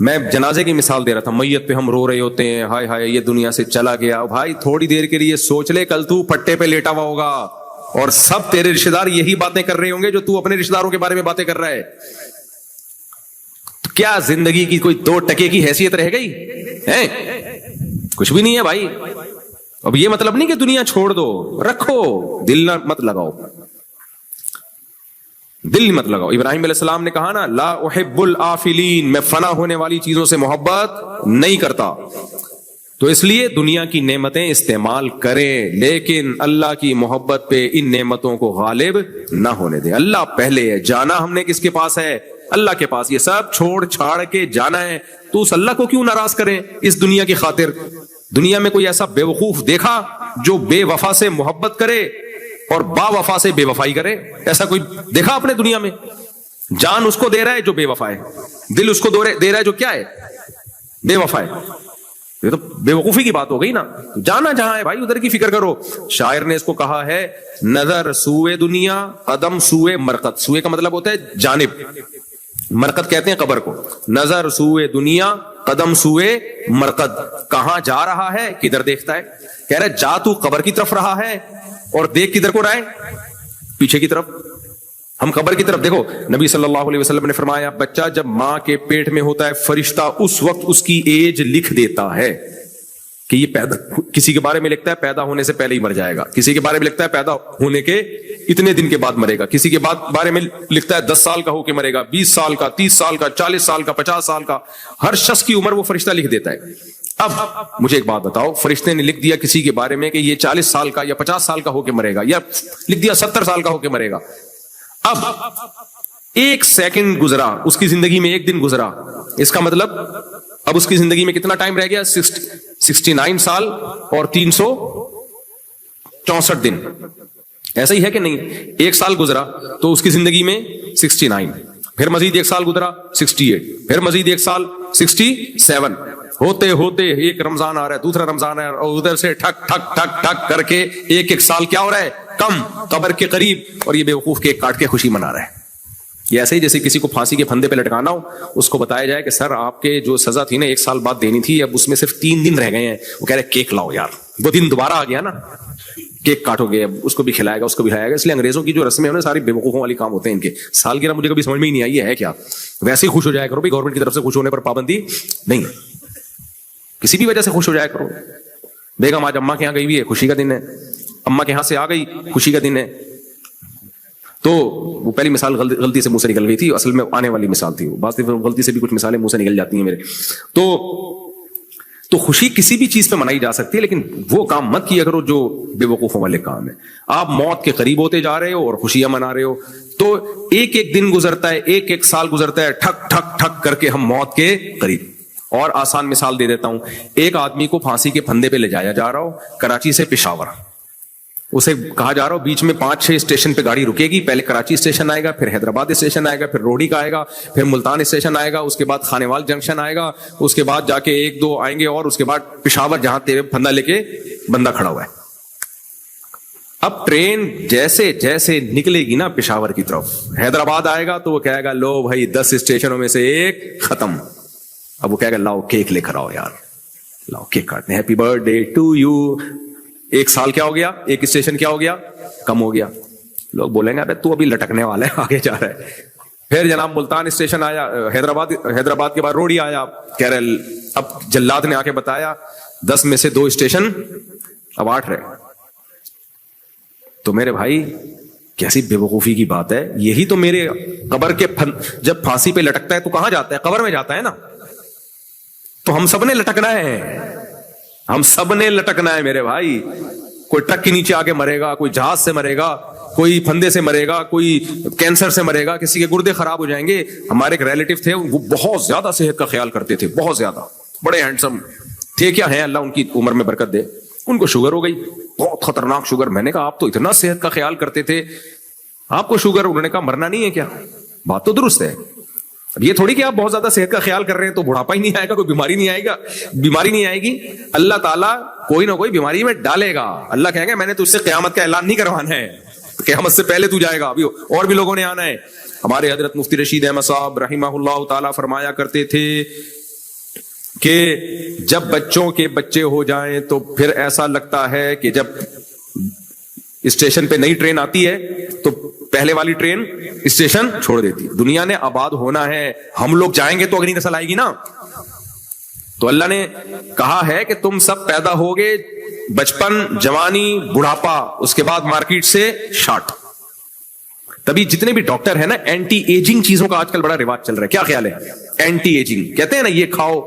میں جنازے کی مثال دے رہا تھا، میت پہ ہم رو رہے ہوتے ہیں، ہائے ہائے یہ دنیا سے چلا گیا. بھائی تھوڑی دیر کے لیے سوچ لے، کل تو پٹے پہ لیٹا ہوا ہوگا اور سب تیرے رشتے دار یہی باتیں کر رہے ہوں گے جو تو اپنے رشتے داروں کے بارے میں باتیں کر رہا ہے. کیا زندگی کی کوئی 2 ٹکے کی حیثیت رہ گئی ہے؟ کچھ بھی نہیں ہے بھائی. اب یہ مطلب نہیں کہ دنیا چھوڑ دو، رکھو، دل نہ مت لگاؤ، دل مت لگاؤ. ابراہیم علیہ السلام نے کہا نا، لا احب الآفلین، میں فنا ہونے والی چیزوں سے محبت نہیں کرتا. تو اس لیے دنیا کی نعمتیں استعمال کریں، لیکن اللہ کی محبت پہ ان نعمتوں کو غالب نہ ہونے دیں. اللہ پہلے ہے. جانا ہم نے کس کے پاس ہے؟ اللہ کے پاس. یہ سب چھوڑ چھاڑ کے جانا ہے، تو اس اللہ کو کیوں ناراض کریں اس دنیا کی خاطر؟ دنیا میں کوئی ایسا بے وقوف دیکھا جو بے وفا سے محبت کرے اور با وفا سے بے وفائی کرے؟ ایسا کوئی دیکھا اپنے دنیا میں؟ جان اس کو دے رہا ہے جو بے وفا ہے، دل اس کو دے رہا ہے جو کیا ہے؟ بے وفا ہے. یہ تو بے وقوفی کی بات ہو گئی نا. جانا جہاں ہے بھائی ادھر کی فکر کرو. شاعر نے اس کو کہا ہے، نظر سوئے دنیا قدم سوئے مرقد. سوئے کا مطلب ہوتا ہے جانب، مرقد کہتے ہیں قبر کو. نظر سوئے دنیا قدم سوئے مرقد. کہاں جا رہا ہے، کدھر دیکھتا ہے؟ کہہ رہا ہے جا تو قبر کی طرف رہا ہے اور دیکھ کدھر کو رہا ہے؟ پیچھے کی طرف. ہم قبر کی طرف دیکھو. نبی صلی اللہ علیہ وسلم نے فرمایا، بچہ جب ماں کے پیٹ میں ہوتا ہے، فرشتہ اس وقت اس کی ایج لکھ دیتا ہے کہ یہ پیدا، کسی کے بارے میں لکھتا ہے پیدا ہونے سے پہلے ہی مر جائے گا، کسی کے بارے میں لکھتا ہے پیدا ہونے کے اتنے دن کے بعد مرے گا، کسی کے بارے میں لکھتا ہے 10 سال کا ہو کے مرے گا، 20 سال کا، 30 سال کا، 40 سال کا، 50 سال کا. ہر شخص کی عمر وہ فرشتہ لکھ دیتا ہے. اب مجھے ایک بات بتاؤ، فرشتے نے لکھ دیا کسی کے بارے میں کہ یہ 40 سال کا یا 50 سال کا ہو کے مرے گا، یا لکھ دیا 70 سال کا ہو کے مرے گا. اب 1 سیکنڈ گزرا اس کی زندگی میں، 1 دن گزرا، اس کا مطلب اب اس کی زندگی میں کتنا ٹائم رہ گیا؟ 69 سال اور 364 دن. ایسا ہی ہے کہ نہیں؟ 1 سال گزرا تو اس کی زندگی میں 69، پھر مزید 1 سال گزرا 68، پھر مزید 1 سال 67. ہوتے ہوتے ایک رمضان آ رہا ہے، دوسرا رمضان آ رہا ہے، اور ادھر سے ٹھک ٹھک ٹھک ٹھک کر کے 1 سال کیا ہو رہا ہے؟ کم، قبر کے قریب. اور یہ بیوقوف کیک کاٹ کے خوشی منا رہا ہے. یہ ایسے ہی جیسے کسی کو پھانسی کے پھندے پہ لٹکانا ہو، اس کو بتایا جائے کہ سر آپ کے جو سزا تھی نا 1 سال بعد دینی تھی، اب اس میں صرف 3 دن رہ گئے ہیں. وہ کہہ رہے کیک لاؤ یار، وہ دن دوبارہ آ گیا نا، کیک کاٹو گے، اب اس کو بھی کھلائے گا، اس کو بھی کھلائے گا. اس لیے انگریزوں کی جو رسمیں ہیں ساری بیوقوفوں والی کام ہوتے ہیں ان کے. سالگرہ مجھے کبھی سمجھ میں ہی نہیں آئی ہے کیا. ویسے ہی خوش ہو جایا کرو بھائی، گورنمنٹ کی طرف سے خوش ہونے پر پابندی نہیں، کسی بھی وجہ سے خوش ہو جایا کرو. بیگم آج اماں کے یہاں گئی ہوئی ہے، خوشی کا دن ہے. اماں کے یہاں سے آ گئی، خوشی کا دن ہے. تو وہ پہلی مثال غلطی سے منہ سے نکل گئی تھی، اصل میں آنے والی مثال تھی. وہ بعض غلطی سے بھی کچھ مثالیں منہ سے نکل جاتی ہیں میرے. تو خوشی کسی بھی چیز پہ منائی جا سکتی ہے، لیکن وہ کام مت کیا کرو جو بے وقوفوں والے کام ہے. آپ موت کے قریب ہوتے جا رہے ہو اور خوشیاں منا رہے ہو. تو 1 دن گزرتا ہے، 1 سال گزرتا ہے، ٹھک ٹھک ٹھک کر کے ہم موت کے قریب. اور آسان مثال دے دیتا ہوں. ایک آدمی کو پھانسی کے پھندے پہ لے جایا جا رہا ہو کراچی سے پشاور. اسے کہا جا رہا ہو بیچ میں 5-6 اسٹیشن پہ گاڑی رکے گی. پہلے کراچی اسٹیشن آئے گا، پھر حیدرآباد اسٹیشن آئے گا، پھر روڈی کا آئے گا، پھر ملتان اسٹیشن آئے گا، اس کے بعد خانیوال جنکشن آئے گا، اس کے بعد جا کے 1-2 آئیں گے، اور اس کے بعد پشاور جہاں تیرے پھندا لے کے بندہ کھڑا ہوا ہے. اب ٹرین جیسے جیسے نکلے گی نا پشاور کی طرف، حیدرآباد آئے گا تو وہ کہے گا لو بھائی 10 اسٹیشنوں میں سے 1 ختم. اب وہ کہے گا لاؤ کیک لے کر آؤ یار، لاؤ کیک کاٹنے، ہیپی برتھ ڈے ٹو یو. 1 سال کیا ہو گیا، 1 اسٹیشن کیا ہو گیا، کم ہو گیا. لوگ بولیں گے ابے تو ابھی لٹکنے والا ہے، آگے جا رہا ہے. پھر جناب ملتان اسٹیشن آیا، حیدرآباد کے بعد روڈی آیا. کہہ رہے اب جلاد نے آ کے بتایا 10 میں سے 2 اسٹیشن اب 8 رہے. تو میرے بھائی کیسی بے وقوفی کی بات ہے. یہی تو میرے قبر کے جب پھانسی پہ لٹکتا ہے تو کہاں جاتا ہے؟ قبر میں جاتا ہے نا. تو ہم سب نے لٹکنا ہے، ہم سب نے لٹکنا ہے میرے بھائی. کوئی ٹرک کے نیچے آ کے مرے گا، کوئی جہاز سے مرے گا، کوئی پھندے سے مرے گا، کوئی کینسر سے مرے گا، کسی کے گردے خراب ہو جائیں گے. ہمارے ایک ریلیٹو تھے، وہ بہت زیادہ صحت کا خیال کرتے تھے، بہت زیادہ، بڑے ہینڈسم تھے. کیا ہیں، اللہ ان کی عمر میں برکت دے. ان کو شوگر ہو گئی، بہت خطرناک شوگر. میں نے کہا آپ تو اتنا صحت کا خیال کرتے تھے، آپ کو شوگر؟ انہوں نے کہا مرنا نہیں ہے کیا. بات تو درست ہے. اب یہ تھوڑی کہ آپ بہت زیادہ صحت کا خیال کر رہے ہیں تو بڑھاپا ہی نہیں آئے گا، کوئی بیماری نہیں آئے گا، بیماری نہیں آئے گی. اللہ تعالیٰ کوئی نہ کوئی بیماری میں ڈالے گا. اللہ کہے گا میں نے تجھ سے قیامت کا اعلان نہیں کروانا ہے، قیامت سے پہلے تو جائے گا. ابھی اور بھی لوگوں نے آنا ہے. ہمارے حضرت مفتی رشید احمد صاحب رحمہ اللہ تعالیٰ فرمایا کرتے تھے کہ جب بچوں کے بچے ہو جائیں تو پھر ایسا لگتا ہے کہ جب اسٹیشن پہ نئی ٹرین آتی ہے تو پہلے والی ٹرین اسٹیشن چھوڑ دیتی. دنیا نے آباد ہونا ہے, ہم لوگ جائیں گے تو اگلی نسل آئے گی نا. تو اللہ نے کہا ہے کہ تم سب پیدا ہوگے, بچپن, جوانی, بڑھاپا, اس کے بعد مارکیٹ سے شارٹ. تبھی جتنے بھی ڈاکٹر ہیں نا, اینٹی ایجنگ چیزوں کا آج کل بڑا رواج چل رہا ہے. کیا خیال ہے؟ اینٹی ایجنگ کہتے ہیں نا, یہ کھاؤ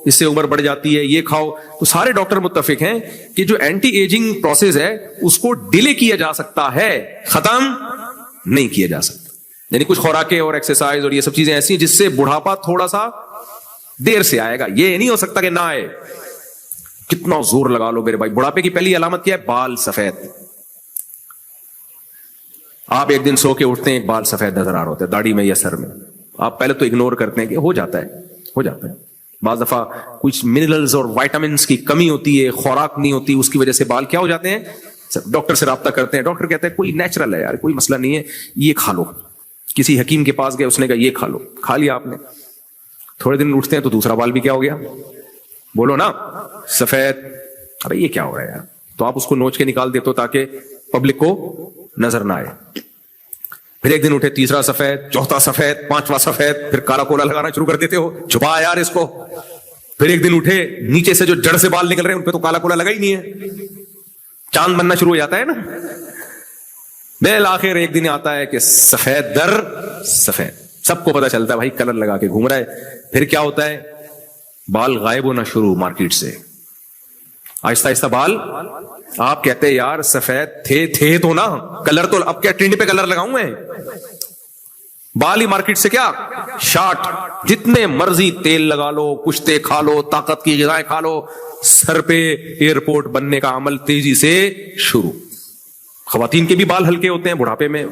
اس سے عمر بڑھ جاتی ہے, یہ کھاؤ. تو سارے ڈاکٹر متفق ہیں کہ جو اینٹی ایجنگ پروسیس ہے اس کو ڈیلے کیا جا سکتا ہے, ختم نہیں کیا جا سکتا. یعنی کچھ خوراکیں اور ایکسرسائز اور یہ سب چیزیں ایسی ہیں جس سے بڑھاپا تھوڑا سا دیر سے آئے گا. یہ نہیں ہو سکتا کہ نہ آئے. کتنا زور لگا لو میرے بھائی, بڑھاپے کی پہلی علامت کیا ہے؟ بال سفید. آپ ایک دن سو کے اٹھتے ہیں, بال سفید نظر آ رہے ہوتے ہیں داڑھی میں یا سر میں. آپ پہلے تو اگنور کرتے ہیں کہ ہو جاتا ہے. بعض دفعہ کچھ منرلز اور وائٹامنس کی کمی ہوتی ہے, خوراک نہیں ہوتی, اس کی وجہ سے بال کیا ہو جاتے ہیں. ڈاکٹر سے رابطہ کرتے ہیں, ڈاکٹر کہتے ہیں کوئی نیچرل ہے یار, کوئی مسئلہ نہیں ہے, یہ کھا لو. کسی حکیم کے پاس گئے, اس نے کہا یہ کھا لو, کھا لیا آپ نے. تھوڑے دن اٹھتے ہیں تو دوسرا بال بھی کیا ہو گیا, بولو نا, سفید. ارے یہ کیا ہو رہا ہے یار. تو آپ اس کو نوچ کے نکال دیتے ہو تاکہ پبلک کو نظر نہ آئے. پھر ایک دن اٹھے, تیسرا سفید, چوتھا سفید, پانچواں سفید, پھر کالا کولا لگانا شروع کر دیتے ہو, چھپا یار اس کو. پھر ایک دن اٹھے, نیچے سے جو جڑ سے بال نکل رہے ہیں ان پہ تو کالا کولا لگا ہی نہیں ہے, چاند بننا شروع ہو جاتا ہے نا. بالآخر ایک دن آتا ہے کہ سفید در سفید, سب کو پتا چلتا ہے بھائی کلر لگا کے گھوم رہا ہے. پھر کیا ہوتا ہے, بال غائب ہونا شروع مارکیٹ سے, آہستہ آہستہ بال. آپ کہتے ہیں یار سفید تھے تو نا, کلر تو اب کیا ٹرینڈ پہ کلر لگاؤں میں, بال ہی مارکیٹ سے کیا شارٹ. جتنے مرضی تیل لگا لو, کشتے کھا لو, طاقت کی غذائیں کھا لو, سر پہ ایئرپورٹ بننے کا عمل تیزی سے شروع. خواتین کے بھی بال ہلکے ہوتے ہیں بڑھاپے میں.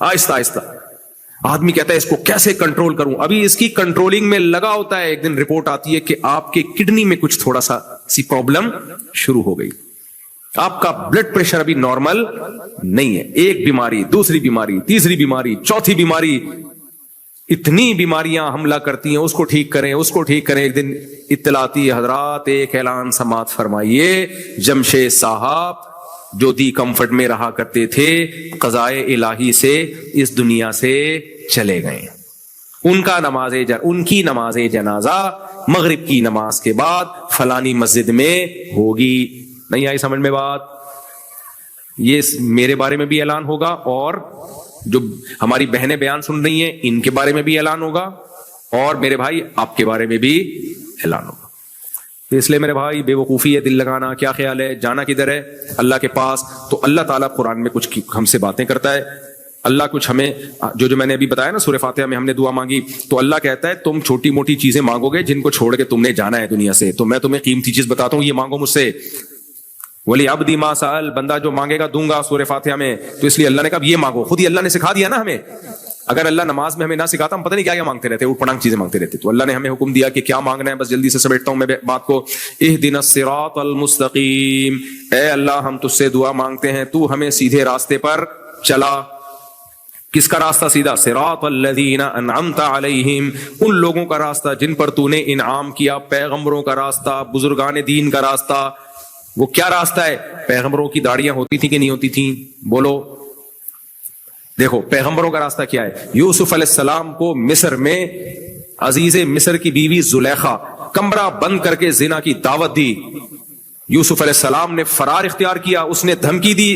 آہستہ آہستہ آدمی کہتا ہے اس کو کیسے کنٹرول کروں. ابھی اس کی کنٹرولنگ میں لگا ہوتا ہے, ایک دن رپورٹ آتی ہے کہ آپ کے کڈنی میں کچھ تھوڑا سا سی پرابلم شروع ہو گئی, آپ کا بلڈ پریشر ابھی نارمل نہیں ہے. ایک بیماری, دوسری بیماری, تیسری بیماری, چوتھی بیماری, اتنی بیماریاں حملہ کرتی ہیں, اس کو ٹھیک کریں, اس کو ٹھیک کریں. ایک دن اطلاع آتی ہے, حضرات ایک اعلان سماعت فرمائیے, جمشید صاحب جو دی کمفرٹ میں رہا کرتے تھے قضائے الہی سے اس دنیا سے چلے گئے. ان کی نماز جنازہ مغرب کی نماز کے بعد فلانی مسجد میں ہوگی. نہیں آئی سمجھ میں بات؟ یہ میرے بارے میں بھی اعلان ہوگا, اور جو ہماری بہنیں بیان سن رہی ہیں ان کے بارے میں بھی اعلان ہوگا, اور میرے بھائی آپ کے بارے میں بھی اعلان ہوگا. تو اس لیے میرے بھائی بے وقوفی ہے دل لگانا. کیا خیال ہے, جانا کدھر ہے؟ اللہ کے پاس. تو اللہ تعالیٰ قرآن میں کچھ ہم سے باتیں کرتا ہے. اللہ کچھ ہمیں جو میں نے ابھی بتایا نا سورہ فاتحہ میں ہم نے دعا مانگی, تو اللہ کہتا ہے تم چھوٹی موٹی چیزیں مانگو گے جن کو چھوڑ کے تم نے جانا ہے دنیا سے, تو میں تمہیں قیمتی چیز بتاتا ہوں, یہ مانگو مجھ سے. ولی عبدی ما سأل, بندہ جو مانگے گا دوں گا, سورہ فاتحہ میں. تو اس لیے اللہ نے کہا یہ مانگو, خود ہی اللہ نے سکھا دیا نا ہمیں. اگر اللہ نماز میں ہمیں نہ سکھاتا ہم پتہ نہیں کیا کیا مانگتے رہتے, اوٹ پٹانگ چیزیں مانگتے رہتے. تو اللہ نے ہمیں حکم دیا کہ کیا مانگنا ہے. بس جلدی سے سمیٹتا ہوں میں بات کو. اہدنا الصراط المستقیم, اے اللہ ہم تجھ سے دعا مانگتے ہیں تو ہمیں سیدھے راستے پر چلا. کس کا راستہ سیدھا؟ صراط الذین انعمت علیہم, ان لوگوں کا راستہ جن پر تو نے انعام کیا, پیغمبروں کا راستہ, بزرگان دین کا راستہ. وہ کیا راستہ ہے؟ پیغمبروں کی داڑیاں ہوتی تھی کہ نہیں ہوتی تھیں؟ بولو. دیکھو پیغمبروں کا راستہ کیا ہے. یوسف علیہ السلام کو مصر میں عزیز مصر کی بیوی زلیخا کمرہ بند کر کے زنا کی دعوت دی. یوسف علیہ السلام نے فرار اختیار کیا, اس نے دھمکی دی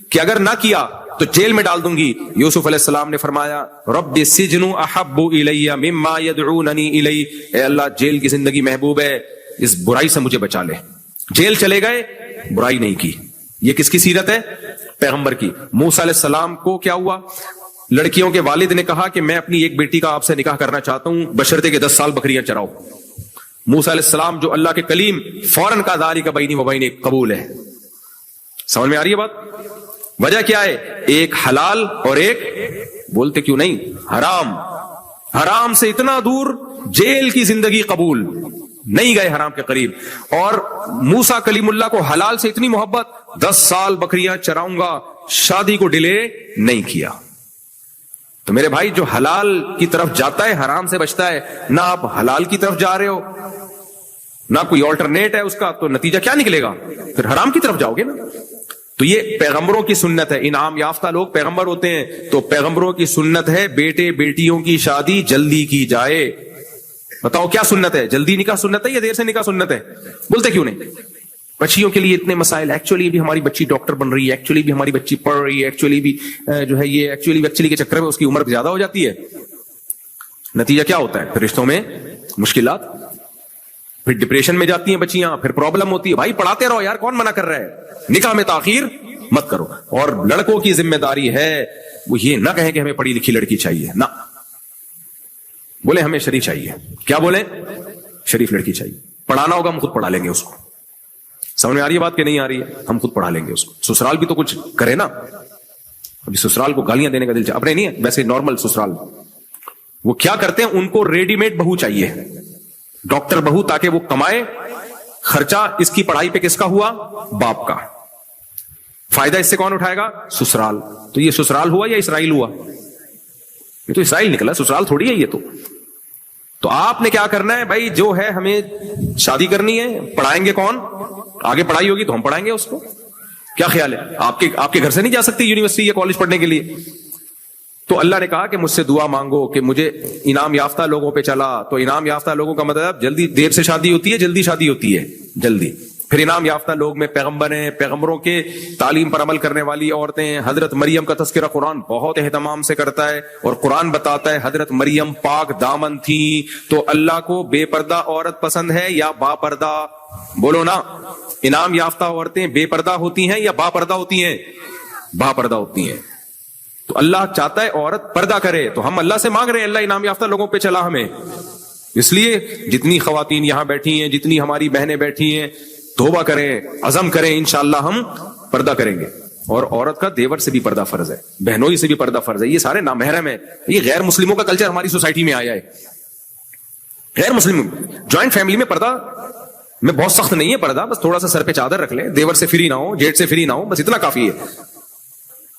کہ اگر نہ کیا تو جیل میں ڈال دوں گی. یوسف علیہ السلام نے فرمایا رب السجن احب الی مما یدعوننی الی, اے اللہ جیل کی زندگی محبوب ہے, اس برائی سے مجھے بچا لے. جیل چلے گئے, برائی نہیں کی. یہ کس کی سیرت ہے؟ پیغمبر کی. موسیٰ علیہ السلام کو کیا ہوا؟ لڑکیوں کے والد نے کہا کہ میں اپنی ایک بیٹی کا آپ سے نکاح کرنا چاہتا ہوں بشرطے کہ 10 سال بکریاں چراؤ. موسیٰ علیہ السلام جو اللہ کے کلیم, فوراً کا ذالک بینی و بینک, قبول ہے. سمجھ میں آ رہی ہے بات؟ وجہ کیا ہے؟ ایک حلال اور ایک بولتے کیوں نہیں حرام. حرام سے اتنا دور, جیل کی زندگی قبول نہیں گئے حرام کے قریب. اور موسیٰ کلیم اللہ کو حلال سے اتنی محبت, 10 سال بکریاں چراؤں گا, شادی کو ڈیلے نہیں کیا. تو میرے بھائی جو حلال کی طرف جاتا ہے حرام سے بچتا ہے. نہ آپ حلال کی طرف جا رہے ہو نہ کوئی آلٹرنیٹ ہے اس کا، تو نتیجہ کیا نکلے گا؟ پھر حرام کی طرف جاؤ گے نا. تو یہ پیغمبروں کی سنت ہے. انعام یافتہ لوگ پیغمبر ہوتے ہیں تو پیغمبروں کی سنت ہے بیٹے بیٹیوں کی شادی جلدی کی جائے. بتاؤ کیا سنت ہے؟ جلدی نکاح سنت ہے یا دیر سے نکاح سنت ہے؟ بولتے کیوں نہیں؟ بچیوں کے لیے اتنے مسائل، ایکچولی بھی ہماری بچی ڈاکٹر بن رہی ہے، ایکچولی بھی ہماری بچی پڑھ رہی ہے، ایکچولی بھی جو ہے یہ ایکچولی کے چکر میں اس کی عمر زیادہ ہو جاتی ہے. نتیجہ کیا ہوتا ہے؟ پھر رشتوں میں مشکلات، پھر ڈپریشن میں جاتی ہیں بچیاں، پھر پرابلم ہوتی ہے. بھائی پڑھاتے رہو یار، کون منع کر رہا ہے؟ نکاح میں تاخیر مت کرو. اور لڑکوں کی ذمہ داری ہے وہ یہ نہ کہیں کہ ہمیں پڑھی لکھی لڑکی چاہیے، نہ بولے ہمیں شریف چاہیے. کیا بولے؟ شریف لڑکی چاہیے. پڑھانا ہوگا ہم خود پڑھا لیں گے اس کو. سمجھ میں آ رہی ہے بات کہ نہیں آ رہی ہے؟ ہم خود پڑھا لیں گے اس کو. سسرال بھی تو کچھ کرے نا. ابھی سسرال کو گالیاں دینے کا دل چاہے، اپنے نہیں ہے ویسے نارمل سسرال وہ کیا کرتے ہیں، ان کو ریڈی میڈ بہو چاہیے، ڈاکٹر بہو، تاکہ وہ کمائے. خرچہ اس کی پڑھائی پہ کس کا ہوا؟ باپ کا. فائدہ اس سے کون اٹھائے گا؟ سسرال. تو یہ سسرال ہوا یا اسرائیل ہوا؟ یہ تو اسرائیل نکلا، سسرال تھوڑی ہے یہ تو آپ نے کیا کرنا ہے بھائی؟ جو ہے ہمیں شادی کرنی ہے، پڑھائیں گے کون؟ آگے پڑھائی ہوگی تو ہم پڑھائیں گے اس کو. کیا خیال ہے؟ آپ کے گھر سے نہیں جا سکتی یونیورسٹی یا کالج پڑھنے کے لیے؟ تو اللہ نے کہا کہ مجھ سے دعا مانگو کہ مجھے انعام یافتہ لوگوں پہ چلا. تو انعام یافتہ لوگوں کا مطلب جلدی دیر سے شادی ہوتی ہے، جلدی شادی ہوتی ہے، جلدی. پھر انعام یافتہ لوگ میں پیغمبر ہیں، پیغمبروں کے تعلیم پر عمل کرنے والی عورتیں ہیں. حضرت مریم کا تذکرہ قرآن بہت اہتمام سے کرتا ہے، اور قرآن بتاتا ہے حضرت مریم پاک دامن تھی. تو اللہ کو بے پردہ عورت پسند ہے یا با پردہ؟ بولو نا. انعام یافتہ عورتیں بے پردہ ہوتی ہیں یا با پردہ ہوتی ہیں؟ با پردہ ہوتی ہیں. تو اللہ چاہتا ہے عورت پردہ کرے، تو ہم اللہ سے مانگ رہے ہیں اللہ انعام یافتہ لوگوں پہ چلا ہمیں. اس لیے جتنی خواتین یہاں بیٹھی ہیں، جتنی ہماری بہنیں بیٹھی ہیں، توبہ کریں، عزم کریں، انشاءاللہ ہم پردہ کریں گے. اور عورت کا دیور سے بھی پردہ فرض ہے، بہنوئی سے بھی پردہ فرض ہے. یہ سارے نامحرم ہیں. یہ غیر مسلموں کا کلچر ہماری سوسائٹی میں آیا ہے. غیر مسلم جوائنٹ فیملی میں پردہ میں بہت سخت نہیں ہے پردہ، بس تھوڑا سا سر پہ چادر رکھ لیں، دیور سے فری نہ ہو، جیٹ سے فری نہ ہو، بس اتنا کافی ہے.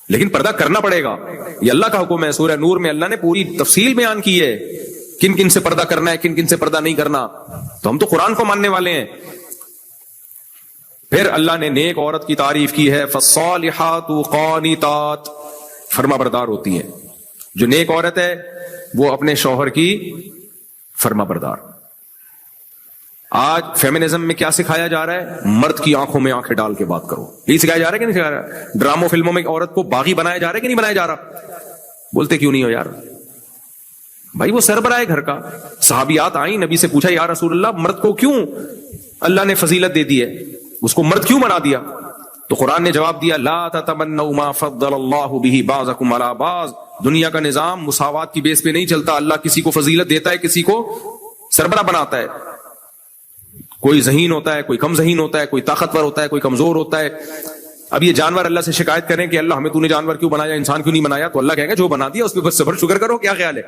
لیکن پردہ کرنا پڑے گا، یہ اللہ کا حکم ہے. سورہ نور میں اللہ نے پوری تفصیل بیان کی ہے کن کن سے پردہ کرنا ہے، کن کن سے پردہ نہیں کرنا. تو ہم تو قرآن کو ماننے والے ہیں. پھر اللہ نے نیک عورت کی تعریف کی ہے، فالصالحات قانتات، فرما بردار ہوتی ہیں. جو نیک عورت ہے وہ اپنے شوہر کی فرما بردار. آج فیمنزم میں کیا سکھایا جا رہا ہے؟ مرد کی آنکھوں میں آنکھیں ڈال کے بات کرو. یہی سکھایا جا رہا ہے کہ نہیں سکھایا جا رہا ہے؟ ڈراموں فلموں میں عورت کو باغی بنایا جا رہا ہے کہ نہیں بنایا جا رہا؟ بولتے کیوں نہیں ہو یار؟ بھائی وہ سربراہ گھر کا. صحابیات آئیں، نبی سے پوچھا یا رسول اللہ مرد کو کیوں اللہ نے فضیلت دے دی ہے، اس کو مرد کیوں بنا دیا؟ تو قرآن نے جواب دیا، لا تتمنوا ما فضل اللہ به بعضکم علی بعض. دنیا کا نظام مساوات کی بیس پہ نہیں چلتا. اللہ کسی کو فضیلت دیتا ہے، کسی کو سربراہ بناتا ہے. کوئی ذہین ہوتا ہے، کوئی کم ذہین ہوتا ہے، کوئی طاقتور ہوتا ہے، کوئی کمزور ہوتا ہے. اب یہ جانور اللہ سے شکایت کریں کہ اللہ ہمیں تو نے جانور کیوں بنایا، انسان کیوں نہیں بنایا؟ تو اللہ کہے گا جو بنا دیا اس پہ بس صبر شکر کرو. کیا خیال ہے؟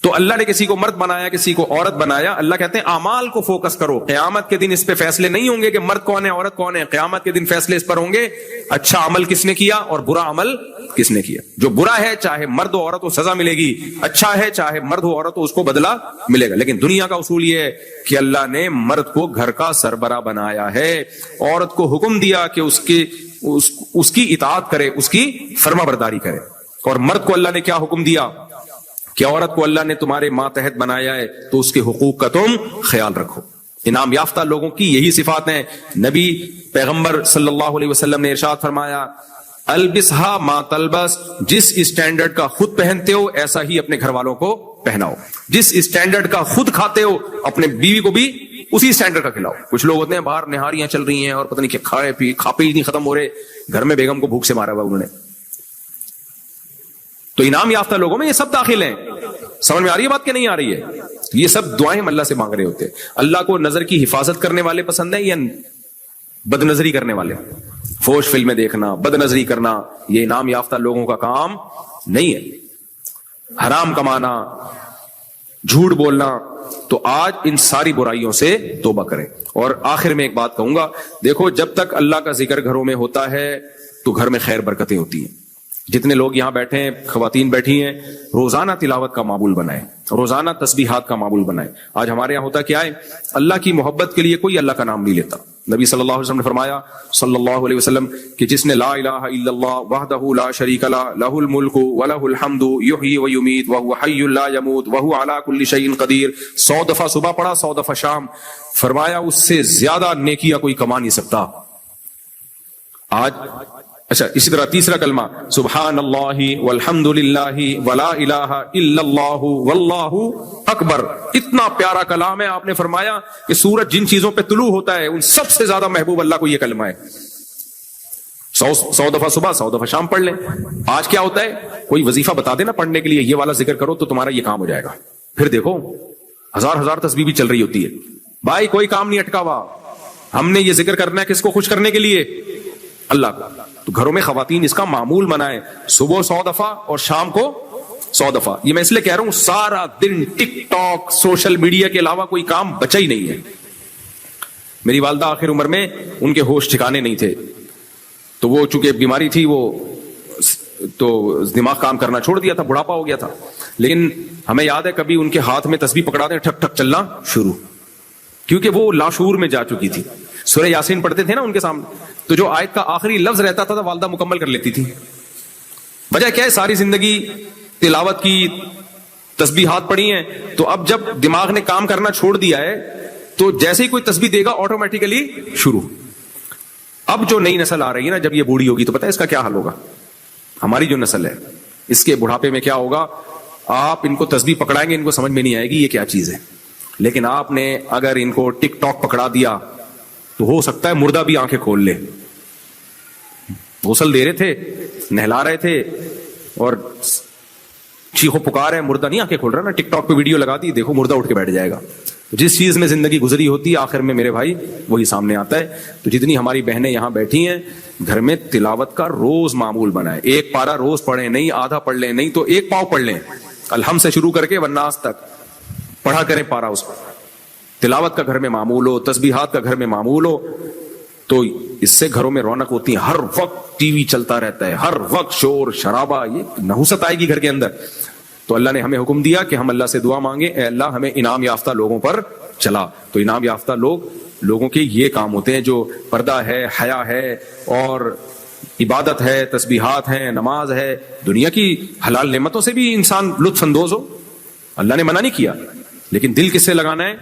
تو اللہ نے کسی کو مرد بنایا، کسی کو عورت بنایا. اللہ کہتے ہیں اعمال کو فوکس کرو. قیامت کے دن اس پہ فیصلے نہیں ہوں گے کہ مرد کون ہے عورت کون ہے. قیامت کے دن فیصلے اس پر ہوں گے اچھا عمل کس نے کیا اور برا عمل کس نے کیا. جو برا ہے چاہے مرد ہو عورت ہو سزا ملے گی، اچھا ہے چاہے مرد ہو عورت ہو اس کو بدلہ ملے گا. لیکن دنیا کا اصول یہ ہے کہ اللہ نے مرد کو گھر کا سربراہ بنایا ہے، عورت کو حکم دیا کہ اس کی اطاعت کرے، اس کی فرما برداری کرے. اور مرد کو اللہ نے کیا حکم دیا کہ عورت کو اللہ نے تمہارے ماتحت بنایا ہے تو اس کے حقوق کا تم خیال رکھو. انعام یافتہ لوگوں کی یہی صفات ہیں. نبی پیغمبر صلی اللہ علیہ وسلم نے ارشاد فرمایا، البسھا ما تلبس، جس اسٹینڈرڈ کا خود پہنتے ہو ایسا ہی اپنے گھر والوں کو پہناؤ. جس اسٹینڈرڈ کا خود کھاتے ہو اپنے بیوی کو بھی اسی اسٹینڈرڈ کا کھلاؤ. کچھ لوگ ہوتے ہیں باہر نہاریاں چل رہی ہیں اور پتہ نہیں کیا کھاپے ہی نہیں ختم ہو رہے، گھر میں بیگم کو بھوک سے مارا ہوا انہوں نے. تو انعام یافتہ لوگوں میں یہ سب داخل ہیں. سمجھ میں آ رہی ہے بات کہ نہیں آ رہی ہے؟ یہ سب دعائیں ہم اللہ سے مانگ رہے ہوتے ہیں. اللہ کو نظر کی حفاظت کرنے والے پسند ہیں یا بد نظری کرنے والے؟ فوش فلمیں دیکھنا، بد نظری کرنا، یہ انعام یافتہ لوگوں کا کام نہیں ہے. حرام کمانا، جھوٹ بولنا. تو آج ان ساری برائیوں سے توبہ کریں. اور آخر میں ایک بات کہوں گا، دیکھو جب تک اللہ کا ذکر گھروں میں ہوتا ہے تو گھر میں خیر برکتیں ہوتی ہیں. جتنے لوگ یہاں بیٹھے ہیں، خواتین بیٹھی ہیں، روزانہ تلاوت کا معمول بنائیں، روزانہ تسبیحات کا معمول بنائیں. آج ہمارے یہاں ہوتا کیا ہے، اللہ کی محبت کے لیے کوئی اللہ کا نام نہیں لیتا. نبی صلی اللہ علیہ وسلم نے فرمایا صلی اللہ علیہ وسلم کہ جس نے لا الہ الا اللہ وحدہ لا شریک لہ لہ الملک ولہ الحمد یحیی و یمیت وہو حی لا یموت وہو علی کل شیء قدیر 100 دفعہ صبح پڑھا، 100 دفعہ شام، فرمایا اس سے زیادہ نیکیاں کوئی کما نہیں سکتا. آج اچھا اسی طرح تیسرا کلمہ سبحان اللہ والحمد للہ ولا الہ الا اللہ واللہ اکبر، اتنا پیارا کلام ہے. آپ نے فرمایا کہ سورج جن چیزوں پہ طلوع ہوتا ہے ان سب سے زیادہ محبوب اللہ کو یہ کلمہ ہے. 100 دفعہ صبح، 100 دفعہ شام پڑھ لیں. آج کیا ہوتا ہے، کوئی وظیفہ بتا دینا پڑھنے کے لیے، یہ والا ذکر کرو تو تمہارا یہ کام ہو جائے گا. پھر دیکھو ہزار تسبیح بھی چل رہی ہوتی ہے. بھائی کوئی کام نہیں اٹکا ہوا، ہم نے یہ ذکر کرنا ہے کس کو خوش کرنے کے لیے، اللہ کو. تو گھروں میں خواتین اس کا معمول بنائیں، صبح 100 دفعہ اور شام کو 100 دفعہ. یہ میں اس لیے کہہ رہا ہوں سارا دن ٹک ٹاک سوشل میڈیا کے علاوہ کوئی کام بچا ہی نہیں ہے. میری والدہ آخر عمر میں ان کے ہوش ٹھکانے نہیں تھے، تو وہ چونکہ بیماری تھی وہ تو دماغ کام کرنا چھوڑ دیا تھا، بڑھاپا ہو گیا تھا. لیکن ہمیں یاد ہے کبھی ان کے ہاتھ میں تسبیح پکڑا دیں ٹھک ٹھک چلنا شروع، کیونکہ وہ لاشعور میں جا چکی تھی. سورہ یاسین پڑھتے تھے نا ان کے سامنے، تو جو آیت کا آخری لفظ رہتا تھا والدہ مکمل کر لیتی تھی. وجہ کیا ہے، ساری زندگی تلاوت کی تسبیحات پڑھی ہیں، تو اب جب دماغ نے کام کرنا چھوڑ دیا ہے تو جیسے ہی کوئی تسبیح دے گا آٹومیٹیکلی شروع. اب جو نئی نسل آ رہی ہے نا، جب یہ بوڑھی ہوگی تو پتہ ہے اس کا کیا حل ہوگا. ہماری جو نسل ہے اس کے بڑھاپے میں کیا ہوگا، آپ ان کو تسبیح پکڑائیں گے ان کو سمجھ میں نہیں آئے گی یہ کیا چیز ہے. لیکن آپ نے اگر ان کو ٹک ٹاک پکڑا دیا تو ہو سکتا ہے مردہ بھی آنکھیں کھول لے. غسل دے رہے تھے، نہلا رہے تھے اور چیخو پکار ہے، مردہ نہیں آنکھیں کھول رہا نا، ٹک ٹاک پہ ویڈیو لگا دی، دیکھو مردہ اٹھ کے بیٹھ جائے گا. جس چیز میں زندگی گزری ہوتی ہے آخر میں میرے بھائی وہی سامنے آتا ہے. تو جتنی ہماری بہنیں یہاں بیٹھی ہیں گھر میں تلاوت کا روز معمول بنائیں. ایک پارا روز پڑھیں، نہیں آدھا پڑھ لیں، نہیں تو ایک پاؤ پڑھ لیں، الحمد سے شروع کر کے والناس تک پڑھا کریں پارا. اس کو تلاوت کا گھر میں معمول ہو، تسبیحات کا گھر میں معمول ہو تو اس سے گھروں میں رونق ہوتی ہے. ہر وقت ٹی وی چلتا رہتا ہے، ہر وقت شور شرابہ، یہ نحوست آئے گی گھر کے اندر. تو اللہ نے ہمیں حکم دیا کہ ہم اللہ سے دعا مانگیں، اے اللہ ہمیں انعام یافتہ لوگوں پر چلا. تو انعام یافتہ لوگوں کے یہ کام ہوتے ہیں جو پردہ ہے، حیا ہے اور عبادت ہے، تسبیحات ہیں، نماز ہے. دنیا کی حلال نعمتوں سے بھی انسان لطف اندوز ہو، اللہ نے منع نہیں کیا، لیکن دل کس سے لگانا ہے،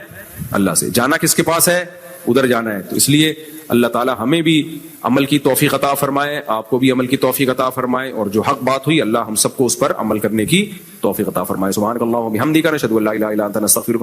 اللہ سے. جانا کس کے پاس ہے، ادھر جانا ہے. تو اس لیے اللہ تعالی ہمیں بھی عمل کی توفیق عطا فرمائے، آپ کو بھی عمل کی توفیق عطا فرمائے، اور جو حق بات ہوئی اللہ ہم سب کو اس پر عمل کرنے کی توفیق عطا فرمائے. سبحانک اللہم و بحمدک، نشہد ان لا الہ الا انت، نستغفرک.